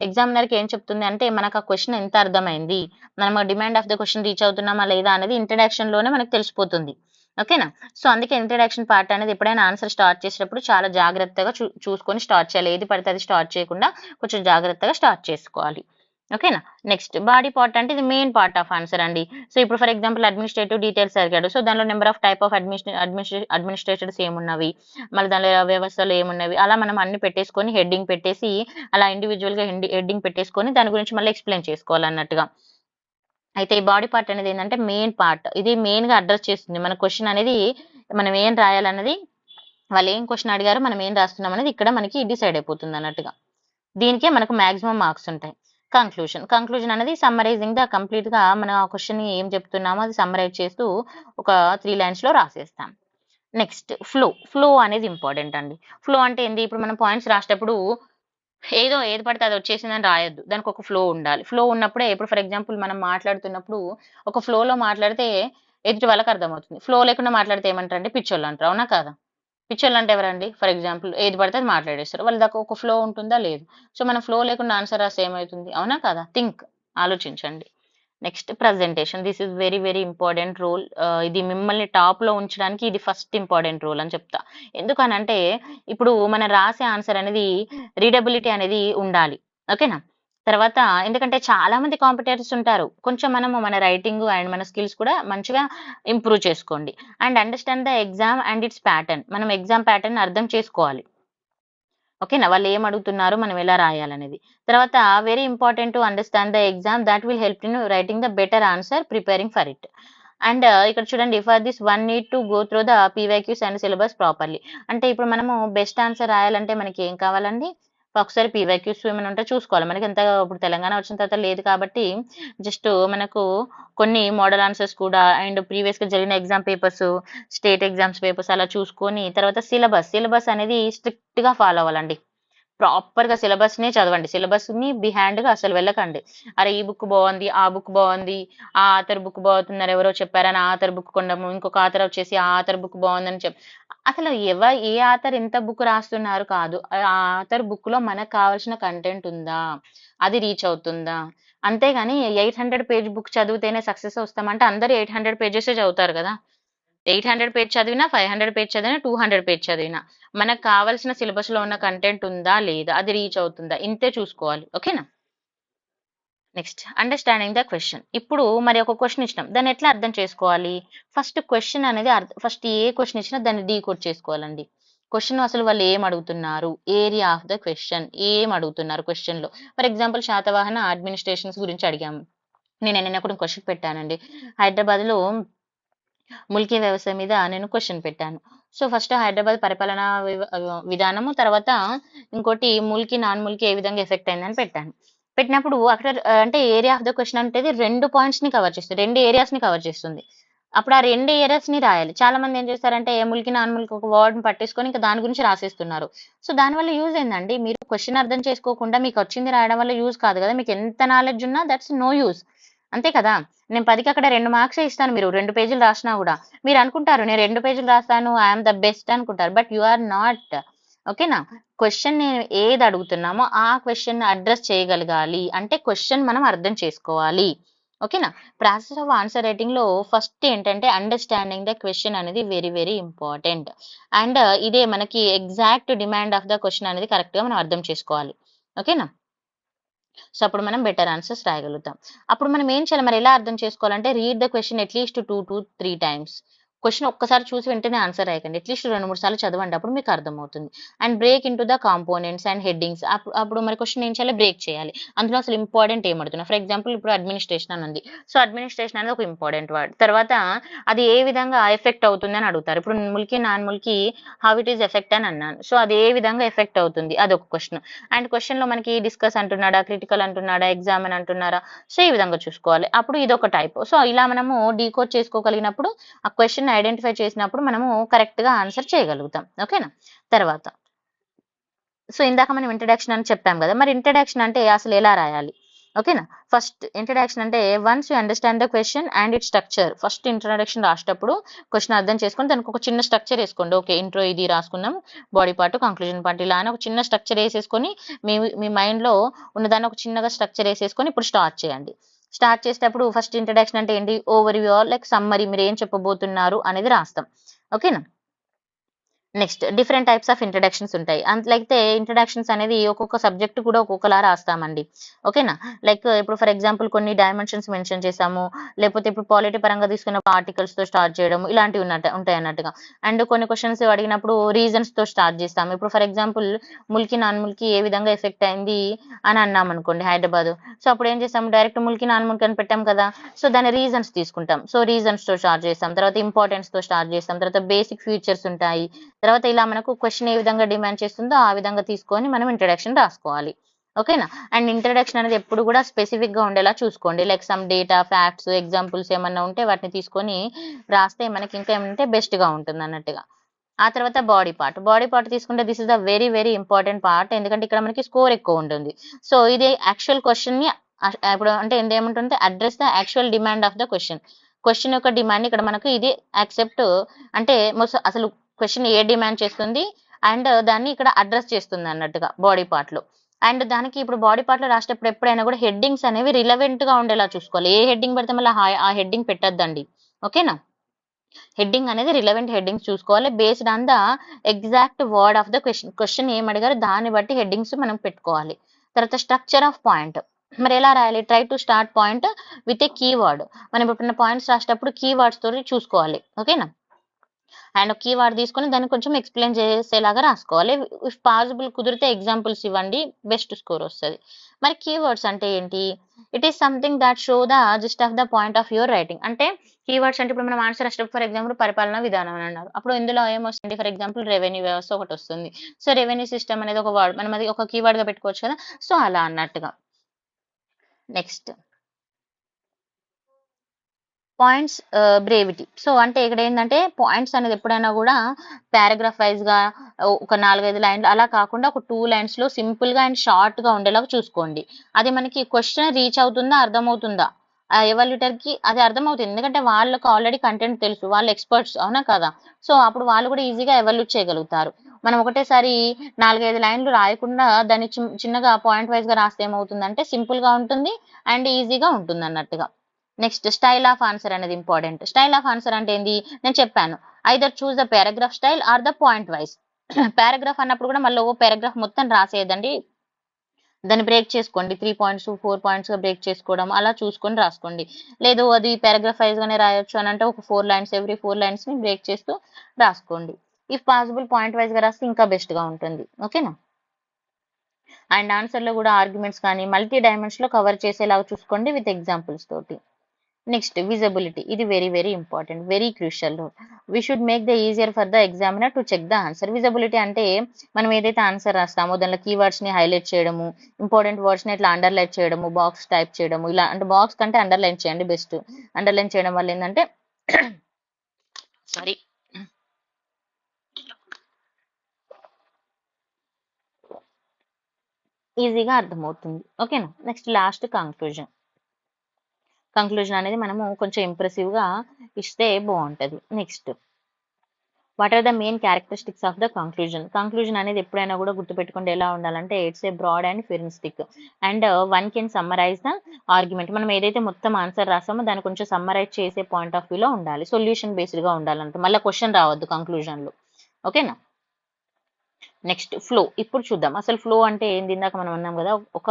ఎగ్జామినర్‌కి ఏం చెప్తుంది అంటే మనకు ఆ క్వెషన్ ఎంత అర్థమైంది, మనం demand of the question reach అవుతున్నామా లేదా అనేది ఇంట్రడక్షన్‌లోనే మనకు తెలిసిపోతుంది. ఓకేనా? సో అందుకే ఇంట్రడక్షన్ పార్ట్ అనేది ఎప్పుడైనా ఆన్సర్ స్టార్ట్ చేసేటప్పుడు చాలా జాగ్రత్తగా చూసుకొని స్టార్ట్ చేయాలి. ఏది పడితే అది స్టార్ట్ చేయకుండా కొంచెం జాగ్రత్తగా స్టార్ట్ చేసుకోవాలి. ఓకేనా? నెక్స్ట్, బాడీ పార్ట్ అంటే ఇది మెయిన్ పార్ట్ ఆఫ్ ఆన్సర్ అండి. సో ఇప్పుడు ఫర్ ఎగ్జాంపుల్ అడ్మినిస్ట్రేటివ్ డీటెయిల్స్ అడిగాడు. సో దానిలో number of type of administrators ఏమున్నవి, మళ్ళీ దానిలో వ్యవస్థలు ఏమున్నవి, అలా మనం అన్ని పెట్టేసుకొని హెడ్డింగ్ పెట్టేసి అలా ఇండివిజువల్‌గా హెడ్డింగ్ పెట్టేసుకొని దాని గురించి మళ్ళీ ఎక్స్‌ప్లెయిన్ చేసుకోవాలన్నట్టుగా. అయితే ఈ బాడీ పార్ట్ అనేది ఏంటంటే మెయిన్ పార్ట్. ఇది మెయిన్‌గా అడ్రెస్ చేస్తుంది. మన క్వెషన్ అనేది మనం ఏం రాయాలన్నది, వాళ్ళు ఏం క్వెషన్ అడిగారో మనం ఏం రాస్తున్నాం అనేది ఇక్కడ మనకి డిసైడ్ అయిపోతుంది అన్నట్టుగా. దీనికే మనకు మాక్సిమం మార్క్స్ ఉంటాయి. కంక్లూజన్ అనేది సమ్మరైజింగ్ ద కంప్లీట్‌గా మనం ఆ క్వెషన్‌ని ఏం చెప్తున్నామో అది సమ్మరైజ్ చేస్తూ ఒక 3 లైన్స్‌లో రాసేస్తాం. నెక్స్ట్, ఫ్లో అనేది ఇంపార్టెంట్ అండి. ఫ్లో అంటే ఏంది? ఇప్పుడు మనం పాయింట్స్ రాసేటప్పుడు ఏది పడితే అది వచ్చేసిందని రాయొద్దు. దానికి ఒక ఫ్లో ఉండాలి. ఫ్లో ఉన్నప్పుడే ఇప్పుడు ఫర్ ఎగ్జాంపుల్ మనం మాట్లాడుతున్నప్పుడు ఒక ఫ్లోలో మాట్లాడితే ఎదుటి వాళ్ళకి అర్థమవుతుంది. ఫ్లో లేకుండా మాట్లాడితే ఏమంటారంటే పిచ్చోళ్ళంటారు. అవునా కాదా? పిచ్చోళ్ళంటే ఎవరండి? ఫర్ ఎగ్జాంపుల్ ఏది పడితే అది మాట్లాడేస్తారు. వాళ్ళ దాకా ఒక ఫ్లో ఉంటుందా? లేదు. సో మనం ఫ్లో లేకుండా ఆన్సర్ రాస్తే ఏమైతుంది? అవునా కాదా? ఆలోచించండి. Next, presentation. This is very very important role. ఇది మిమ్మల్ని టాప్‌లో ఉంచడానికి ఇది ఫస్ట్ ఇంపార్టెంట్ రోల్ అని చెప్తా. ఎందుకనంటే ఇప్పుడు మనం రాసే ఆన్సర్ అనేది రీడబిలిటీ అనేది ఉండాలి. ఓకేనా? తర్వాత ఎందుకంటే చాలా మంది కాంపిటేటర్స్ ఉంటారు. కొంచెం మనము మన రైటింగ్ అండ్ మన స్కిల్స్ కూడా మంచిగా ఇంప్రూవ్ చేసుకోండి. And understand the exam and it's pattern. మనం ఎగ్జామ్ ప్యాటర్న్ అర్థం చేసుకోవాలి. ఓకేనా? వాళ్ళు ఏం అడుగుతున్నారు, మనం ఎలా రాయాలనేది. తర్వాత very important to understand the exam that will help in writing the better answer preparing for it. And ఇక్కడ చూడండి, for this one need to go through the PYQs and syllabus properly. అంటే ఇప్పుడు మనము బెస్ట్ ఆన్సర్ రాయాలంటే మనకి ఏం కావాలండి? ఒకసారి పీవైక్యూస్ ఏమైనా ఉంటే చూసుకోవాలి. మనకి ఎంత ఇప్పుడు తెలంగాణ వచ్చిన తర్వాత లేదు కాబట్టి జస్ట్ మనకు కొన్ని మోడల్ ఆన్సర్స్ కూడా అండ్ ప్రీవియస్‌గా జరిగిన exam papers, state exams papers అలా చూసుకొని తర్వాత సిలబస్ అనేది స్ట్రిక్ట్‌గా ఫాలో అవ్వాలండి. ప్రాపర్‌గా సిలబస్‌నే చదవండి. సిలబస్‌ని బిహైండ్‌గా అసలు వెళ్ళకండి. అరే! ఈ బుక్ బావుంది, ఆ బుక్ బావుంది, ఆ ఆథర్ బుక్ బావుతుందని ఎవరో చెప్పారని ఆ ఆథర్ బుక్ కొనడము, ఇంకొక ఆథర్ వచ్చేసి ఆ ఆథర్ బుక్ బావుందని అసలు ఏ ఆథర్ ఇంత బుక్ రాస్తున్నారు కాదు. ఆ ఆథర్ బుక్‌లో మనకు కావాల్సిన కంటెంట్ ఉందా? అది రీచ్ అవుతుందా? అంతేగాని 800 పేజ్ బుక్ చదివితేనే సక్సెస్ వస్తామంటే అందరూ 800 పేజెసే చదువుతారు గదా! 800 పేజ్ చదివినా, 500 పేజ్ చదివినా, 200 పేజ్ చదివినా మనకు కావాల్సిన సిలబస్‌లో ఉన్న కంటెంట్ ఉందా? లేదా? అది రీచ్ అవుతుందా? ఇంతే చూసుకోవాలి. ఓకేనా? Next, understanding the question. ఇప్పుడు మరి ఒక క్వెషన్ ఇచ్చినాం. దాన్ని ఎట్లా అర్థం చేసుకోవాలి? ఫస్ట్ క్వెషన్ అనేది ఫస్ట్ ఏ క్వెషన్ ఇచ్చినా దాన్ని డీకోడ్ చేసుకోవాలండి. క్వెషన్ అసలు వాళ్ళు ఏం అడుగుతున్నారు? Area of the question. ఏం అడుగుతున్నారు క్వెషన్‌లో? ఫర్ ఎగ్జాంపుల్ శాతవాహన అడ్మినిస్ట్రేషన్స్ గురించి అడిగాము. నేను నిన్న కూడా క్వెషన్ పెట్టానండి. హైదరాబాద్‌లో ముల్కీ వ్యవస్థ మీద నేను క్వెషన్ పెట్టాను. సో ఫస్ట్ హైదరాబాద్ పరిపాలనా విధానము, తర్వాత ఇంకోటి ముల్కీ, నాన్ ముల్కీ ఏ విధంగా ఎఫెక్ట్ అయిందని పెట్టాను. పెట్టినప్పుడు అక్కడ అంటే ఏరియా ఆఫ్ ద క్వెషన్ అంటేది 2 పాయింట్స్‌ని కవర్ చేస్తుంది. 2 ఏరియాస్‌ని కవర్ చేస్తుంది. అప్పుడు ఆ 2 ఏరియాస్‌ని రాయాలి. చాలా మంది ఏం చేస్తారంటే ముల్కీ, నాన్ ముల్కీ ఒక వర్డ్‌ని పట్టేసుకొని ఇంకా దాని గురించి రాసేస్తున్నారు. సో దానివల్ల యూజ్ ఏందండి? మీరు క్వెషన్ అర్థం చేసుకోకుండా మీకొచ్చింది రాయడం వల్ల యూజ్ కాదు కదా! మీకు ఎంత నాలెడ్జ్ ఉన్నా దట్స్ నో యూజ్. అంతే కదా! నేను 10కి అక్కడ 2 మార్క్సే ఇస్తాను మీరు 2 పేజీలు రాసినా గూడా. మీరనుకుంటారు నేను 2 పేజీలు రాసాను, ఐ యామ్ ద బెస్ట్ అనుకుంటారు. But you are not. ఓకేనా? క్వెషన్‌ని ఏది అడుగుతున్నామో ఆ క్వెషన్‌ని అడ్రెస్ చేయగలగాలి. అంటే క్వెషన్ మనం అర్థం చేసుకోవాలి. ఓకేనా. ప్రాసెస్ ఆఫ్ ఆన్సర్ రైటింగ్లో ఫస్ట్ ఏంటంటే అండర్స్టాండింగ్ ద క్వశ్చన్ అనేది వెరీ వెరీ ఇంపార్టెంట్. అండ్ ఇదే మనకి exact demand of the question అనేది కరెక్ట్గా మనం అర్థం చేసుకోవాలి. ఓకేనా. సో అప్పుడు మనం బెటర్ ఆన్సర్స్ రాయగలుగుతాం. అప్పుడు మనం ఏం చేయాలి, మరి ఎలా అర్థం చేసుకోవాలంటే read the question at least 2 to 3 times. Question ఒక్కసారి చూసి వెంటనే ఆన్సర్ రాయకండి. అట్లీస్ట్ 2, 3 సార్లు చదవండి. అప్పుడు మీకు అర్థమవుతుంది. And break into the components and headings. అప్పుడు మరి క్వశ్చన్ ఏం చేయాలి, బ్రేక్ చేయాలి. అందులో అసలు ఇంపార్టెంట్ ఏం అడుగుతున్నా. ఫర్ ఎగ్జాంపుల్ ఇప్పుడు అడ్మినిస్ట్రేషన్ అని ఉంది. సో అడ్మినిస్ట్రేషన్ అనేది ఒక ఇంపార్టెంట్ వర్డ్. తర్వాత అది ఏ విధంగా ఎఫెక్ట్ అవుతుంది అని అడుగుతారు. ఇప్పుడు Mulki non Mulki how it is effect అని అన్నాను. సో అది ఏ విధంగా ఎఫెక్ట్ అవుతుంది అదొక క్వశ్చన్. అండ్ క్వశ్చన్లో మనకి డిస్కస్ అంటున్నాడా, క్రిటికల్ అంటున్నాడా, ఎగ్జామిన్ అంటున్నారా, సో ఈ విధంగా చూసుకోవాలి. అప్పుడు ఇదొక టైప్. సో ఇలా మనము డీకోడ్ చేసుకోగలిగినప్పుడు ఆ క్వశ్చన్ ఐడెంటిఫై చేసినప్పుడు మనము కరెక్ట్గా ఆన్సర్ చేయగలుగుతాం. ఓకేనా. తర్వాత సో ఇందాక మనం ఇంట్రడక్షన్ అని చెప్పాం కదా, మరి ఇంట్రడక్షన్ అంటే అసలు ఎలా రాయాలి. ఓకేనా. ఫస్ట్ ఇంట్రడక్షన్ అంటే once you understand the question and it structure. First introduction రాసేటప్పుడు క్వశ్చన్ అర్థం చేసుకొని దానికి ఒక చిన్న స్ట్రక్చర్ వేసుకోండి. ఓకే ఇంట్రో ఇది రాసుకుందాం, బాడీ పార్ట్, కంక్లూజన్ పార్ట్, ఇలా అని ఒక చిన్న స్ట్రక్చర్ వేసేసుకొని మీ మీ మైండ్లో ఉన్నదాన్ని ఒక చిన్నగా స్ట్రక్చర్ వేసేసుకొని ఇప్పుడు స్టార్ట్ చేయండి. స్టార్ట్ చేసేటప్పుడు ఫస్ట్ ఇంట్రడక్షన్ అంటే ఏంటి, ఓవర్ వ్యూ లైక్ సమ్మరీ, మీరు ఏం చెప్పబోతున్నారు అనేది రాస్తాం. ఓకేనా. Next different types of introductions ఉంటాయి. అయితే ఇంట్రడక్షన్స్ అనేది ఒక్కొక్క సబ్జెక్ట్ కూడా ఒక్కొక్కలా రాస్తామండి. ఓకేనా. లైక్ ఇప్పుడు ఫర్ ఎగ్జాంపుల్ కొన్ని డైమెన్షన్స్ మెన్షన్ చేసాము, లేకపోతే ఇప్పుడు పాలిటీ పరంగా తీసుకున్న ఆర్టికల్స్తో స్టార్ట్ చేయడం, ఇలాంటివి ఉంటాయి అన్నట్టుగా. అండ్ కొన్ని క్వశ్చన్స్ అడిగినప్పుడు రీజన్స్తో స్టార్ట్ చేస్తాము. ఇప్పుడు for example Mulki non Mulki ఏ విధంగా ఎఫెక్ట్ అయింది అని అన్నాం అనుకోండి హైదరాబాద్. సో అప్పుడు ఏం చేస్తాం, డైరెక్ట్ ముల్కీ నాన్ ముల్కీ అని పెట్టాం కదా, సో దాని రీజన్స్ తీసుకుంటాం. సో రీజన్స్తో స్టార్ట్ చేస్తాం, తర్వాత ఇంపార్టెన్స్తో స్టార్ట్ చేస్తాం, తర్వాత బేసిక్ ఫీచర్స్ ఉంటాయి, తర్వాత ఇలా మనకు క్వశ్చన్ ఏ విధంగా డిమాండ్ చేస్తుందో ఆ విధంగా తీసుకొని మనం ఇంట్రడక్షన్ రాసుకోవాలి. ఓకేనా. అండ్ ఇంట్రడక్షన్ అనేది ఎప్పుడు కూడా స్పెసిఫిక్ గా ఉండేలా చూసుకోండి. Like some data, facts, examples ఏమన్నా ఉంటే వాటిని తీసుకొని రాస్తే మనకి ఇంకా ఏమంటే బెస్ట్ గా ఉంటుంది అన్నట్టుగా. ఆ తర్వాత బాడీ పార్ట్ తీసుకుంటే this is the very very important part. ఎందుకంటే ఇక్కడ మనకి స్కోర్ ఎక్కువ ఉంటుంది. సో ఇది యాక్చువల్ క్వశ్చన్ ని ఇప్పుడు అంటే ఏముంటుంటే address the actual demand of the question యొక్క డిమాండ్ ఇక్కడ మనకు ఇది యాక్సెప్ట్ అంటే అసలు క్వశ్చన్ ఏ డిమాండ్ చేస్తుంది అండ్ దాన్ని ఇక్కడ అడ్రస్ చేస్తుంది అన్నట్టుగా బాడీ పార్ట్ లో. అండ్ దానికి ఇప్పుడు బాడీ పార్ట్ లో రాసేటప్పుడు ఎప్పుడైనా కూడా హెడ్డింగ్స్ అనేవి రిలవెంట్ గా ఉండేలా చూసుకోవాలి. ఏ హెడ్డింగ్ పెడితే మళ్ళీ ఆ హెడ్డింగ్ పెట్టద్దండి. ఓకేనా. హెడ్డింగ్ అనేది రిలవెంట్ హెడ్డింగ్స్ చూసుకోవాలి, based on the exact word of the question ఏం అడిగారు దాన్ని బట్టి హెడ్డింగ్స్ మనం పెట్టుకోవాలి. తర్వాత స్ట్రక్చర్ ఆఫ్ పాయింట్, మరి ఎలా రాయాలి, try to start point with a keyword. మనం ఇప్పుడు పాయింట్స్ రాసేటప్పుడు కీవర్డ్స్ తోటి చూసుకోవాలి. ఓకేనా. అండ్ కీవర్డ్ తీసుకొని దాన్ని కొంచెం ఎక్స్ప్లెయిన్ చేసేలాగా రాసుకోవాలి. ఇఫ్ పాసిబుల్ కుదిరితే ఎగ్జాంపుల్స్ ఇవ్వండి, బెస్ట్ స్కోర్ వస్తుంది. మరి కీవర్డ్స్ అంటే ఏంటి, it is something that show the gist of the point of your writing. అంటే కీవర్డ్స్ అంటే ఇప్పుడు మనం ఆన్సర్ రాసేటప్పుడు ఫర్ ఎగ్జాంపుల్ పరిపాలనా విధానం అని అన్నారు, అప్పుడు ఇందులో ఏమొస్తుంది, ఫర్ ఎగ్జాంపుల్ రెవెన్యూ వ్యవస్థ ఒకటి వస్తుంది. సో రెవెన్యూ సిస్టమ్ అనేది ఒక వర్డ్, మనం అది ఒక కీవర్డ్ గా పెట్టుకోవచ్చు కదా, సో అలా అన్నట్టుగా. Next points brevity. సో అంటే ఇక్కడ ఏంటంటే పాయింట్స్ అనేది ఎప్పుడైనా కూడా పారాగ్రాఫ్ వైజ్ గా ఒక 4-5 లైన్లు అలా కాకుండా ఒక 2 లైన్స్ లో సింపుల్ గా అండ్ షార్ట్ గా ఉండేలాగా చూసుకోండి. అది మనకి క్వశ్చన్ రీచ్ అవుతుందా, అర్థమవుతుందా, ఎవాల్యుయేటర్ కి అది అర్థమవుతుంది. ఎందుకంటే వాళ్ళకి ఆల్రెడీ కంటెంట్ తెలుసు, వాళ్ళు ఎక్స్పర్ట్స్, అవునా కదా. సో అప్పుడు వాళ్ళు కూడా ఈజీగా ఎవాల్యుయేట్ చేయగలుగుతారు. మనం ఒకటేసారి 4-5 లైన్లు రాయకుండా దాన్ని చిన్నగా పాయింట్ వైజ్ గా రాస్తే ఏమవుతుందంటే సింపుల్ గా ఉంటుంది అండ్ ఈజీగా ఉంటుంది అన్నట్టుగా. నెక్స్ట్ స్టైల్ ఆఫ్ ఆన్సర్ అనేది ఇంపార్టెంట్. స్టైల్ ఆఫ్ ఆన్సర్ అంటే ఏంది, నేను చెప్పాను, either choose the paragraph style or the point wise. Paragraph అన్నప్పుడు కూడా మళ్ళీ ఓ పారాగ్రాఫ్ మొత్తం రాసేయదండి, దాన్ని బ్రేక్ చేసుకోండి, 3 పాయింట్స్ 4 పాయింట్స్ గా బ్రేక్ చేసుకోవడం అలా చూసుకొని రాసుకోండి. లేదు అది పారాగ్రాఫ్ వైజ్ గానే రాయొచ్చు అని అంటే ఒక 4 లైన్స్, ఎవ్రీ 4 లైన్స్ ని బ్రేక్ చేస్తూ రాసుకోండి. ఇఫ్ పాసిబుల్ పాయింట్ వైజ్ గా రాస్తే ఇంకా బెస్ట్ గా ఉంటుంది. ఓకేనా. అండ్ ఆన్సర్ లో కూడా ఆర్గ్యుమెంట్స్ కానీ మల్టీ డైమెన్షన్ లో కవర్ చేసేలాగా చూసుకోండి విత్ ఎగ్జాంపుల్స్ తోటి. నెక్స్ట్ విజిబిలిటీ, ఇది very very important, very crucial. We should make the easier for the examiner to check the answer. Visibility అంటే మనం ఏదైతే ఆన్సర్ రాస్తామో దానిలో కీవర్డ్స్ ని హైలైట్ చేయడము, ఇంపార్టెంట్ వర్డ్స్ ని ఇట్లా అండర్లైన్ చేయడము, బాక్స్ టైప్ చేయడము, ఇలా అంటే బాక్స్ కంటే అండర్లైన్ చేయండి బెస్ట్. అండర్లైన్ చేయడం వల్ల ఏంటంటే సారీ ఈజీగా అర్థమవుతుంది. ఓకేనా. నెక్స్ట్ లాస్ట్ కంక్లూజన్ అనేది మనము కొంచెం ఇంప్రెసివ్ గా ఇస్తే బాగుంటది. Next what are the main characteristics of the conclusion. Conclusion అనేది ఎప్పుడైనా కూడా గుర్తుపెట్టుకుంటే ఎలా ఉండాలంటే it's a broad and futuristic and one can summarise the argument. మనం ఏదైతే మొత్తం ఆన్సర్ రాసామో దాన్ని కొంచెం సమ్మరైజ్ చేసే పాయింట్ ఆఫ్ వ్యూలో ఉండాలి, సొల్యూషన్ బేస్డ్ గా ఉండాలంట, మళ్ళీ క్వశ్చన్ రావద్దు కంక్లూజన్ లో. ఓకేనా. Next flow. ఇప్పుడు చూద్దాం అసలు ఫ్లో అంటే ఏంది. ఇందాక మనం అన్నాం కదా, ఒక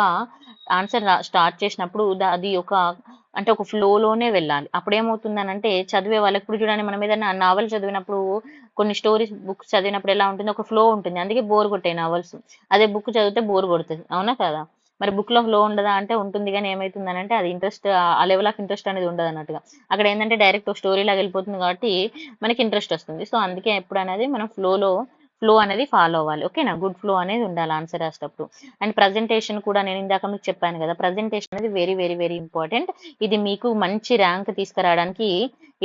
ఆన్సర్ స్టార్ట్ చేసినప్పుడు అది ఒక అంటే ఒక ఫ్లోలోనే వెళ్ళాలి. అప్పుడు ఏమవుతుందని అంటే చదివే వాళ్ళకి, ఇప్పుడు చూడండి మనం ఏదైనా నావెల్ చదివినప్పుడు కొన్ని స్టోరీస్ బుక్స్ చదివినప్పుడు ఎలా ఉంటుంది, ఒక ఫ్లో ఉంటుంది, అందుకే బోర్ కొట్టాయి నావెల్స్. అదే బుక్ చదివితే బోర్ కొడుతుంది, అవునా కదా. మరి బుక్ లో ఫ్లో ఉండదా అంటే ఉంటుంది, కానీ ఏమవుతుందని అంటే అది ఇంట్రెస్ట్, ఆ లెవెల్ ఆఫ్ ఇంట్రెస్ట్ అనేది ఉండదు అన్నట్టుగా. అక్కడ ఏంటంటే డైరెక్ట్ ఒక స్టోరీ లాగా వెళ్ళిపోతుంది కాబట్టి మనకి ఇంట్రెస్ట్ వస్తుంది. సో అందుకే ఎప్పుడు అనేది మనం ఫ్లో అనేది ఫాలో అవ్వాలి. ఓకేనా. గుడ్ ఫ్లో అనేది ఉండాలి ఆన్సర్ రాసేటప్పుడు. అండ్ ప్రజెంటేషన్ కూడా నేను ఇందాక మీకు చెప్పాను కదా, ప్రజెంటేషన్ అనేది వెరీ వెరీ వెరీ ఇంపార్టెంట్. ఇది మీకు మంచి ర్యాంక్ తీసుకురావడానికి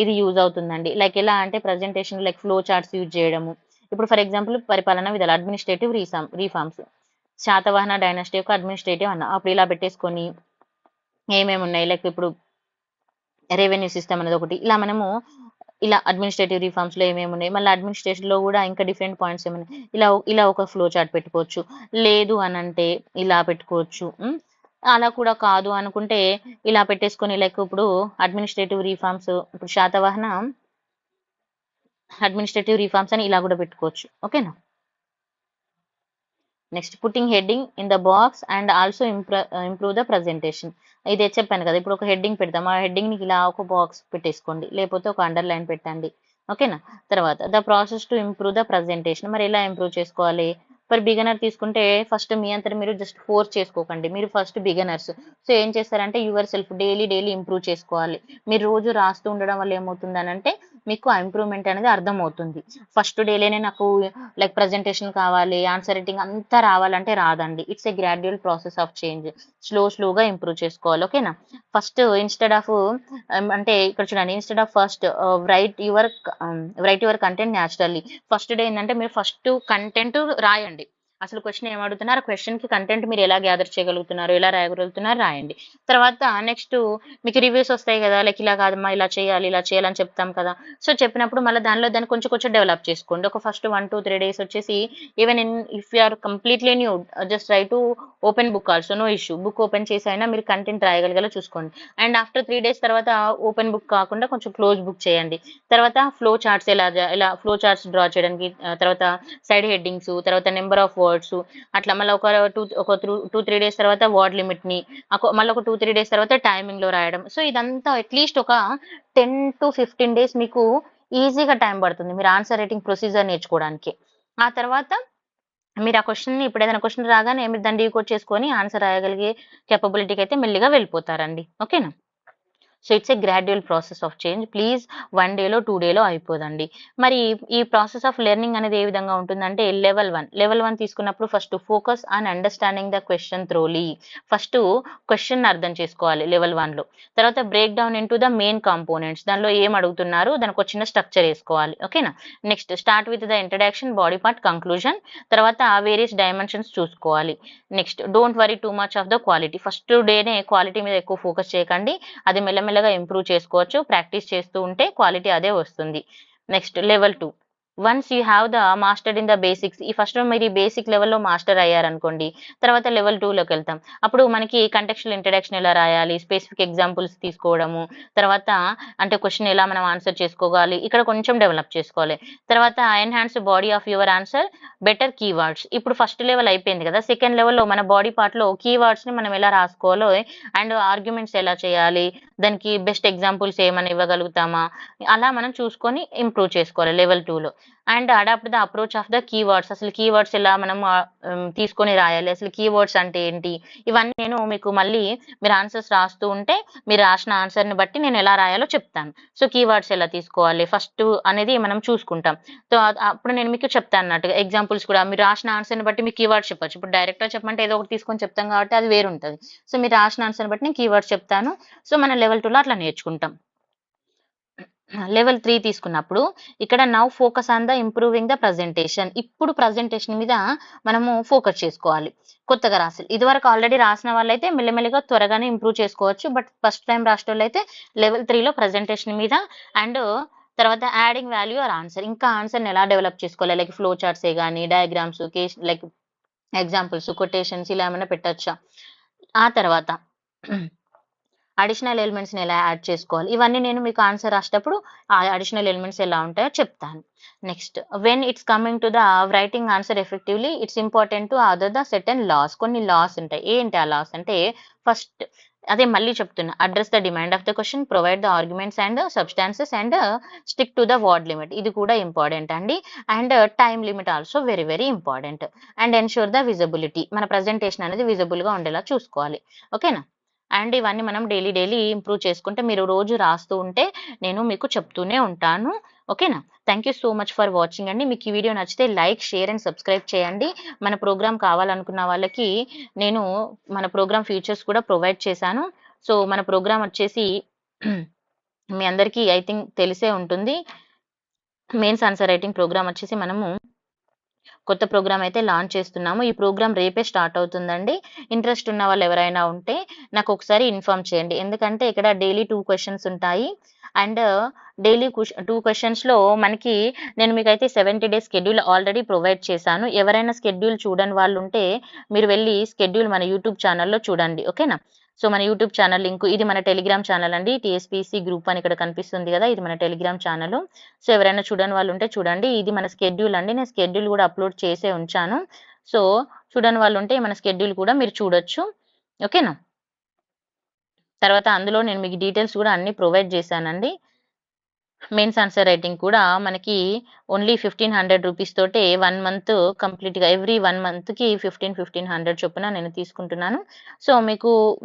ఇది యూజ్ అవుతుందండి. లైక్ ఎలా అంటే presentation like flow charts use చేయడము. ఇప్పుడు ఫర్ ఎగ్జాంపుల్ పరిపాలన విధాలు, అడ్మినిస్ట్రేటివ్ రీఫార్మ్స్, శాతవాహన డైనాసిటీ యొక్క అడ్మినిస్ట్రేటివ్ అన్న అప్పుడు ఇలా పెట్టేసుకొని ఏమేమి ఉన్నాయి, లైక్ ఇప్పుడు రెవెన్యూ సిస్టమ్ అనేది ఒకటి, ఇలా మనము ఇలా అడ్మినిస్ట్రేటివ్ రిఫార్మ్స్ లో ఏమేమి ఉన్నాయి, మళ్ళీ అడ్మినిస్ట్రేషన్ లో కూడా ఇంకా డిఫరెంట్ పాయింట్స్ ఏమైనా ఇలా ఒక ఫ్లో చార్ట్ పెట్టుకోవచ్చు. లేదు అని అంటే ఇలా పెట్టుకోవచ్చు. అలా కూడా కాదు అనుకుంటే ఇలా పెట్టేసుకొని, లైక్ ఇప్పుడు అడ్మినిస్ట్రేటివ్ రిఫార్మ్స్, ఇప్పుడు శాతవాహన అడ్మినిస్ట్రేటివ్ రిఫార్మ్స్ అని ఇలా కూడా పెట్టుకోవచ్చు. ఓకేనా. Next putting heading in the box and also improve the presentation. ఇదే చెప్పాను కదా, ఇప్పుడు ఒక హెడ్డింగ్ పెడతాం, ఆ హెడ్డింగ్ ని ఇలా ఒక బాక్స్ పెట్టేసుకోండి, లేకపోతే ఒక అండర్లైన్ పెట్టండి. ఓకేనా. తర్వాత the process to improve the presentation. మరి ఎలా ఇంప్రూవ్ చేసుకోవాలి. ఫర్ బిగినర్ తీసుకుంటే ఫస్ట్ మీ అంతా మీరు జస్ట్ ఫోర్స్ చేసుకోకండి, మీరు ఫస్ట్ బిగినర్స్. సో ఏం చేస్తారంటే యువర్ సెల్ఫ్ డైలీ ఇంప్రూవ్ చేసుకోవాలి. మీరు రోజు రాస్తూ ఉండడం వల్ల ఏమవుతుంది అంటే మీకు ఆ ఇంప్రూవ్మెంట్ అనేది అర్థమవుతుంది. ఫస్ట్ డేలోనే నాకు లైక్ ప్రజెంటేషన్ కావాలి, ఆన్సర్ రైటింగ్ అంతా రావాలంటే రాదండి. It's a gradual process of change. స్లోగా ఇంప్రూవ్ చేసుకోవాలి. ఓకేనా. ఫస్ట్ ఇన్స్టెడ్ ఆఫ్ అంటే ఇక్కడ చూడండి, instead of first right your content naturally. First day ఏంటంటే మీరు ఫస్ట్ కంటెంట్ రాయండి. అసలు క్వశ్చన్ ఏమడుగుతున్నారు, క్వశ్చన్ కి కంటెంట్ మీరు ఎలా గ్యాదర్ చేయగలుగుతున్నారు, ఎలా రాయగలుగుతున్నారు రాయండి. తర్వాత నెక్స్ట్ మీకు రివ్యూస్ వస్తాయి కదా, లైక్ ఇలా కాదమ్మా ఇలా చేయాలని చెప్తాం కదా. సో చెప్పినప్పుడు మళ్ళీ దాన్ని కొంచెం డెవలప్ చేసుకోండి. ఒక ఫస్ట్ 1 to 3 days వచ్చేసి even if you are completely new, just try to open book also, no issue. Book open చేసి అయినా మీరు కంటెంట్ రాయగలిగేలా చూసుకోండి. అండ్ ఆఫ్టర్ 3 days తర్వాత ఓపెన్ బుక్ కాకుండా కొంచెం క్లోజ్ బుక్ చేయండి. తర్వాత ఫ్లో చార్ట్స్ ఎలా ఫ్లో చార్ట్స్ డ్రా చేయడానికి, తర్వాత సైడ్ హెడ్డింగ్స్, తర్వాత నెంబర్ ఆఫ్ వర్డ్స్, అట్లా మళ్ళీ ఒక 2-3 days తర్వాత వర్డ్ లిమిట్ ని, మళ్ళీ ఒక 2-3 days తర్వాత టైమింగ్ లో రాయడం. సో ఇదంతా అట్లీస్ట్ ఒక 10 to 15 days మీకు ఈజీగా టైం పడుతుంది మీరు ఆన్సర్ రైటింగ్ ప్రొసీజర్ నేర్చుకోవడానికి. ఆ తర్వాత మీరు ఆ క్వశ్చన్ ఇప్పుడు ఏదైనా క్వశ్చన్ రాగానే మీరు దాన్ని డీకోడ్ చేసుకొని ఆన్సర్ రాయగలిగే కేపబిలిటీకి అయితే మెల్లిగా వెళ్ళిపోతారండి. ఓకేనా. So it's a gradual process of change. Please 1 day 2 days అయిపోదండి. మరి ఈ ప్రాసెస్ ఆఫ్ లెర్నింగ్ అనేది ఏ విధంగా ఉంటుందంటే లెవెల్ 1 తీసుకున్నప్పుడు first focus on understanding the question త్రోలీ. First question అర్థం చేసుకోవాలి లెవెల్ 1లో. తర్వాత break down into the main components, దానిలో ఏం అడుగుతున్నారు దానికి ఒక చిన్న స్ట్రక్చర్ వేసుకోవాలి. ఓకేనా. Next start with the introduction, body part, conclusion. తర్వాత వేరియస్ డైమెన్షన్స్ చూసుకోవాలి. Next don't worry too much of the quality. First డేనే క్వాలిటీ మీద ఎక్కువ ఫోకస్ చేయకండి, అది మెల్లమెల్లగా ఇంప్రూవ్ చేసుకోవచ్చు. ప్రాక్టీస్ చేస్తూ ఉంటే క్వాలిటీ అదే వస్తుంది. Next level 2. Once you have the mastered in the basics. ఈ ఫస్ట్ మీరు ఈ బేసిక్ లెవెల్లో మాస్టర్ అయ్యారనుకోండి, తర్వాత లెవెల్ 2లోకి వెళ్తాం. అప్పుడు మనకి కంటెక్చువల్ ఇంట్రడక్షన్ ఎలా రాయాలి, స్పెసిఫిక్ ఎగ్జాంపుల్స్ తీసుకోవడము, తర్వాత అంటే క్వశ్చన్ ఎలా మనం ఆన్సర్ చేసుకోవాలి, ఇక్కడ కొంచెం డెవలప్ చేసుకోవాలి. తర్వాత enhance body of your answer, better keywords. ఇప్పుడు ఫస్ట్ లెవెల్ అయిపోయింది కదా, సెకండ్ లెవెల్లో మన బాడీ పార్ట్లో కీవర్డ్స్ ని మనం ఎలా రాసుకోవాలో అండ్ ఆర్గ్యుమెంట్స్ ఎలా చేయాలి, దానికి బెస్ట్ ఎగ్జాంపుల్స్ ఏమైనా ఇవ్వగలుగుతామా, అలా మనం చూసుకొని ఇంప్రూవ్ చేసుకోవాలి లెవెల్ 2లో. And adapt the approach of the keywords. అసలు కీవర్డ్స్ ఎలా మనం తీసుకొని రాయాలి, అసలు కీవర్డ్స్ అంటే ఏంటి, ఇవన్నీ నేను మీకు మళ్ళీ మీరు ఆన్సర్స్ రాస్తూ ఉంటే మీరు రాసిన ఆన్సర్ని బట్టి నేను ఎలా రాయాలో చెప్తాను. సో కీవర్డ్స్ ఎలా తీసుకోవాలి ఫస్ట్ అనేది మనం చూసుకుంటాం. సో అప్పుడు నేను మీకు చెప్తాను అన్నట్టుగా ఎగ్జాంపుల్స్ కూడా మీరు రాసిన ఆన్సర్ని బట్టి మీకు కీవర్డ్స్ చెప్పచ్చు. ఇప్పుడు డైరెక్ట్గా చెప్పమంటే ఏదో ఒకటి తీసుకొని చెప్తాం కాబట్టి అది వేరు ఉంటుంది. సో మీరు రాసిన ఆన్సర్ని బట్టి నేను కీవర్డ్స్ చెప్తాను. సో మనం లెవెల్ 2లో అట్లా నేర్చుకుంటాం. లెవెల్ 3 తీసుకున్నప్పుడు ఇక్కడ now focus on the improving the presentation. ఇప్పుడు ప్రజెంటేషన్ మీద మనము ఫోకస్ చేసుకోవాలి. కొత్తగా రాసి ఇదివరకు ఆల్రెడీ రాసిన వాళ్ళైతే మెల్లమెల్లిగా త్వరగానే ఇంప్రూవ్ చేసుకోవచ్చు. బట్ ఫస్ట్ టైం రాసిన వాళ్ళైతే లెవెల్ 3లో ప్రజెంటేషన్ మీద అండ్ తర్వాత యాడింగ్ వాల్యూ ఆర్ ఆన్సర్. ఇంకా ఆన్సర్‌ని ఎలా డెవలప్ చేసుకోవాలి? లైక్ ఫ్లో చార్ట్సే గాని, డయాగ్రామ్స్, లైక్ ఎగ్జాంపుల్స్, కొటేషన్స్ ఇలా ఏమైనా పెట్టొచ్చా? ఆ తర్వాత అడిషనల్ ఎలిమెంట్స్‌ని ఎలా యాడ్ చేసుకోవాలి? ఇవన్నీ నేను మీకు ఆన్సర్ రాసేటప్పుడు ఆ అడిషనల్ ఎలిమెంట్స్ ఎలా ఉంటాయో చెప్తాను. Next when it's coming to the writing answer effectively it's important to adhere the certain laws. కొన్ని లాస్ ఉంటాయి. ఏంటి ఆ లాస్ అంటే ఫస్ట్ అదే మళ్ళీ చెప్తున్నా. Address the demand of the question, provide the arguments and substances and stick to the word limit. ఇది కూడా ఇంపార్టెంట్ అండి. And time limit also very very important. And ensure the visibility. మన presentation అనేది విజిబుల్‌గా ఉండేలా చూసుకోవాలి. ఓకేనా? అండ్ ఇవన్నీ మనం డైలీ ఇంప్రూవ్ చేసుకుంటే మీరు రోజు రాస్తూ ఉంటే నేను మీకు చెప్తూనే ఉంటాను. ఓకేనా? Thank you so much for watching అండి. మీకు ఈ వీడియో నచ్చితే లైక్, షేర్ అండ్ సబ్స్క్రైబ్ చేయండి. మన ప్రోగ్రామ్ కావాలనుకున్న వాళ్ళకి నేను మన ప్రోగ్రామ్ ఫీచర్స్ కూడా ప్రొవైడ్ చేశాను. సో, మన ప్రోగ్రామ్ వచ్చేసి మీ అందరికీ ఐ థింక్ తెలిసే ఉంటుంది. మెయిన్స్ ఆన్సర్ రైటింగ్ ప్రోగ్రామ్ వచ్చేసి మనము కొత్త ప్రోగ్రామ్ అయితే లాంచ్ చేస్తున్నాము. ఈ ప్రోగ్రామ్ రేపే స్టార్ట్ అవుతుందండి. ఇంట్రెస్ట్ ఉన్న వాళ్ళు ఎవరైనా ఉంటే నాకు ఒకసారి ఇన్ఫార్మ్ చేయండి. ఎందుకంటే ఇక్కడ డైలీ 2 క్వెషన్స్ ఉంటాయి. అండ్ డైలీ 2 క్వెషన్స్‌లో మనకి నేను మీకైతే 70 డేస్ షెడ్యూల్ ఆల్రెడీ ప్రొవైడ్ చేశాను. ఎవరైనా షెడ్యూల్ చూడని వాళ్ళు ఉంటే మీరు వెళ్లి షెడ్యూల్ మన యూట్యూబ్ ఛానెల్‌లో చూడండి. ఓకేనా? సో, మన యూట్యూబ్ ఛానెల్ లింకు ఇది మన టెలిగ్రామ్ ఛానెల్ అండి. టీఎస్‌పీసీ గ్రూప్ అని ఇక్కడ కనిపిస్తుంది గదా! ఇది మన టెలిగ్రామ్ ఛానెల్. సో, ఎవరైనా చూడని వాళ్ళు ఉంటే చూడండి. ఇది మన షెడ్యూల్ అండి. నేను షెడ్యూల్ గూడా అప్‌లోడ్ చేసే ఉంచాను. సో, చూడని వాళ్ళు ఉంటే మన షెడ్యూల్ కూడా మీరు చూడొచ్చు. ఓకేనా? తర్వాత అందులో నేను మీకు డీటెయిల్స్ గూడా అన్నీ ప్రొవైడ్ చేశానండి. మెయిన్స్ ఆన్సర్ రైటింగ్ కూడా మనకి ఓన్లీ 1500 రూపీస్ తోటే 1 మంత్ కంప్లీట్‌గా ఎవ్రీ 1 మంత్‌కి 1500 చొప్పున నేను తీసుకుంటున్నాను. సో,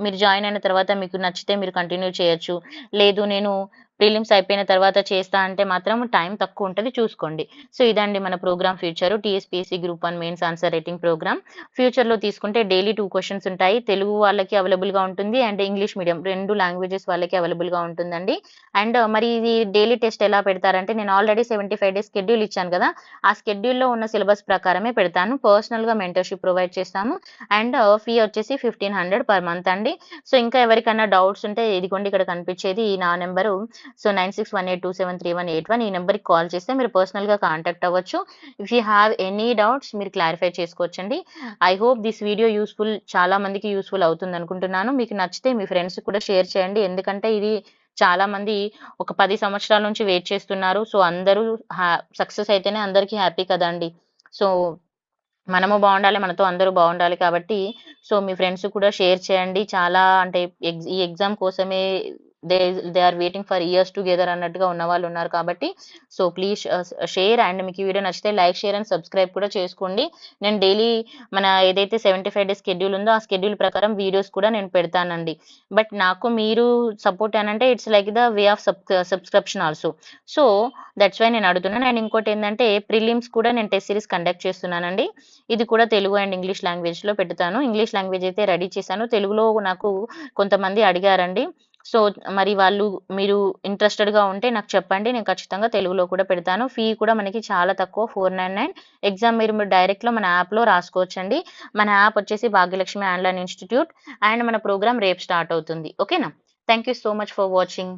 మీరు జాయిన్ అయిన తర్వాత మీకు నచ్చితే మీరు కంటిన్యూ చేయొచ్చు. లేదు నేను ప్రిలిమ్స్ అయిపోయిన తర్వాత చేస్తా అంటే మాత్రం టైం తక్కువ ఉంటది చూసుకోండి. సో, ఇదండి మన programme future. TSPSC group 1 mains answer writing programme. ఫ్యూచర్‌లో తీసుకుంటే డైలీ 2 క్వెషన్స్ ఉంటాయి. తెలుగు వాళ్ళకి అవైలబుల్‌గా ఉంటుంది. అండ్ ఇంగ్లీష్ మీడియం 2 లాంగ్వేజెస్ వాళ్ళకి అవైలబుల్‌గా ఉంటుందండి. అండ్ మరి ఇది డైలీ టెస్ట్ ఎలా పెడతారంటే నేను ఆల్రెడీ 75 డేస్ షెడ్యూల్ ఇచ్చాను కదా! ఆ షెడ్యూల్‌లో ఉన్న సిలబస్ ప్రకారమే పెడతాను. పర్సనల్‌గా మెంటర్‌షిప్ ప్రొవైడ్ చేస్తాము. అండ్ ఫీ వచ్చేసి 1500 పర్ మంత్ అండి. సో, ఇంకా ఎవరికైనా డౌట్స్ ఉంటే ఇదిగోండి ఇక్కడ కనిపించేది నా నంబరు. సో, 9618273181 ఈ నంబర్‌కి కాల్ చేస్తే మీరు పర్సనల్‌గా కాంటాక్ట్ అవ్వచ్చు. If you have any doubts మీరు క్లారిఫై చేసుకోవచ్చండి. I hope this video useful చాలా మందికి యూజ్‌ఫుల్ అవుతుందనుకుంటున్నాను. మీకు నచ్చితే మీ ఫ్రెండ్స్‌కి కూడా షేర్ చేయండి. ఎందుకంటే ఇది చాలా మంది ఒక 10 సంవత్సరాల నుంచి వెయిట్ చేస్తున్నారు. సో, అందరూ సక్సెస్ అయితేనే అందరికీ హ్యాపీ కదండీ! సో, మనము బావుండాలి. మనతో అందరూ బావుండాలి కాబట్టి సో, మీ ఫ్రెండ్స్ కూడా షేర్ చేయండి. చాలా అంటే ఈ ఎగ్జామ్ కోసమే they they are waiting for years together అన్నట్టుగా ఉన్నవాళ్ళున్నారు కాబట్టి సో, ప్లీజ్ షేర్ అండ్ మీకు ఈ వీడియో నచ్చితే లైక్, షేర్ అండ్ సబ్స్క్రైబ్ కూడా చేసుకోండి. నేను డైలీ మన ఏదైతే 75 డేస్ షెడ్యూల్ ఉందో ఆ షెడ్యూల్ ప్రకారం వీడియోస్ కూడా నేను పెడతానండి. బట్ నాకు మీరు సపోర్ట్ అనంటే it's like the way of subscription also. So, that's why నేను అడుగుతున్నాను. అండ్ ఇంకోటేందంటే ప్రిలిమ్స్ కూడా నేను టెస్ట్ సిరీస్ కండక్ట్ చేస్తున్నానండి. ఇది కూడా తెలుగు అండ్ ఇంగ్లీష్ లాంగ్వేజ్‌లో పెడతాను. ఇంగ్లీష్ లాంగ్వేజ్ అయితే రెడీ చేశాను. తెలుగులో నాకు కొంతమంది అడిగారండి. సో, మరి మీరు ఇంట్రెస్టెడ్‌గా ఉంటే నాకు చెప్పండి. నేను ఖచ్చితంగా తెలుగులో కూడా పెడతాను. ఫీ కూడా మనకి చాలా తక్కువ 499. ఎగ్జామ్ మీరు డైరెక్ట్‌లో మన యాప్‌లో రాసుకోవచ్చండి. మన యాప్ వచ్చేసి భాగ్యలక్ష్మి ఆన్‌లైన్ ఇన్‌స్టిట్యూట్ అండ్ మన ప్రోగ్రామ్ రేపు స్టార్ట్ అవుతుంది. ఓకేనా? Thank you so much for watching.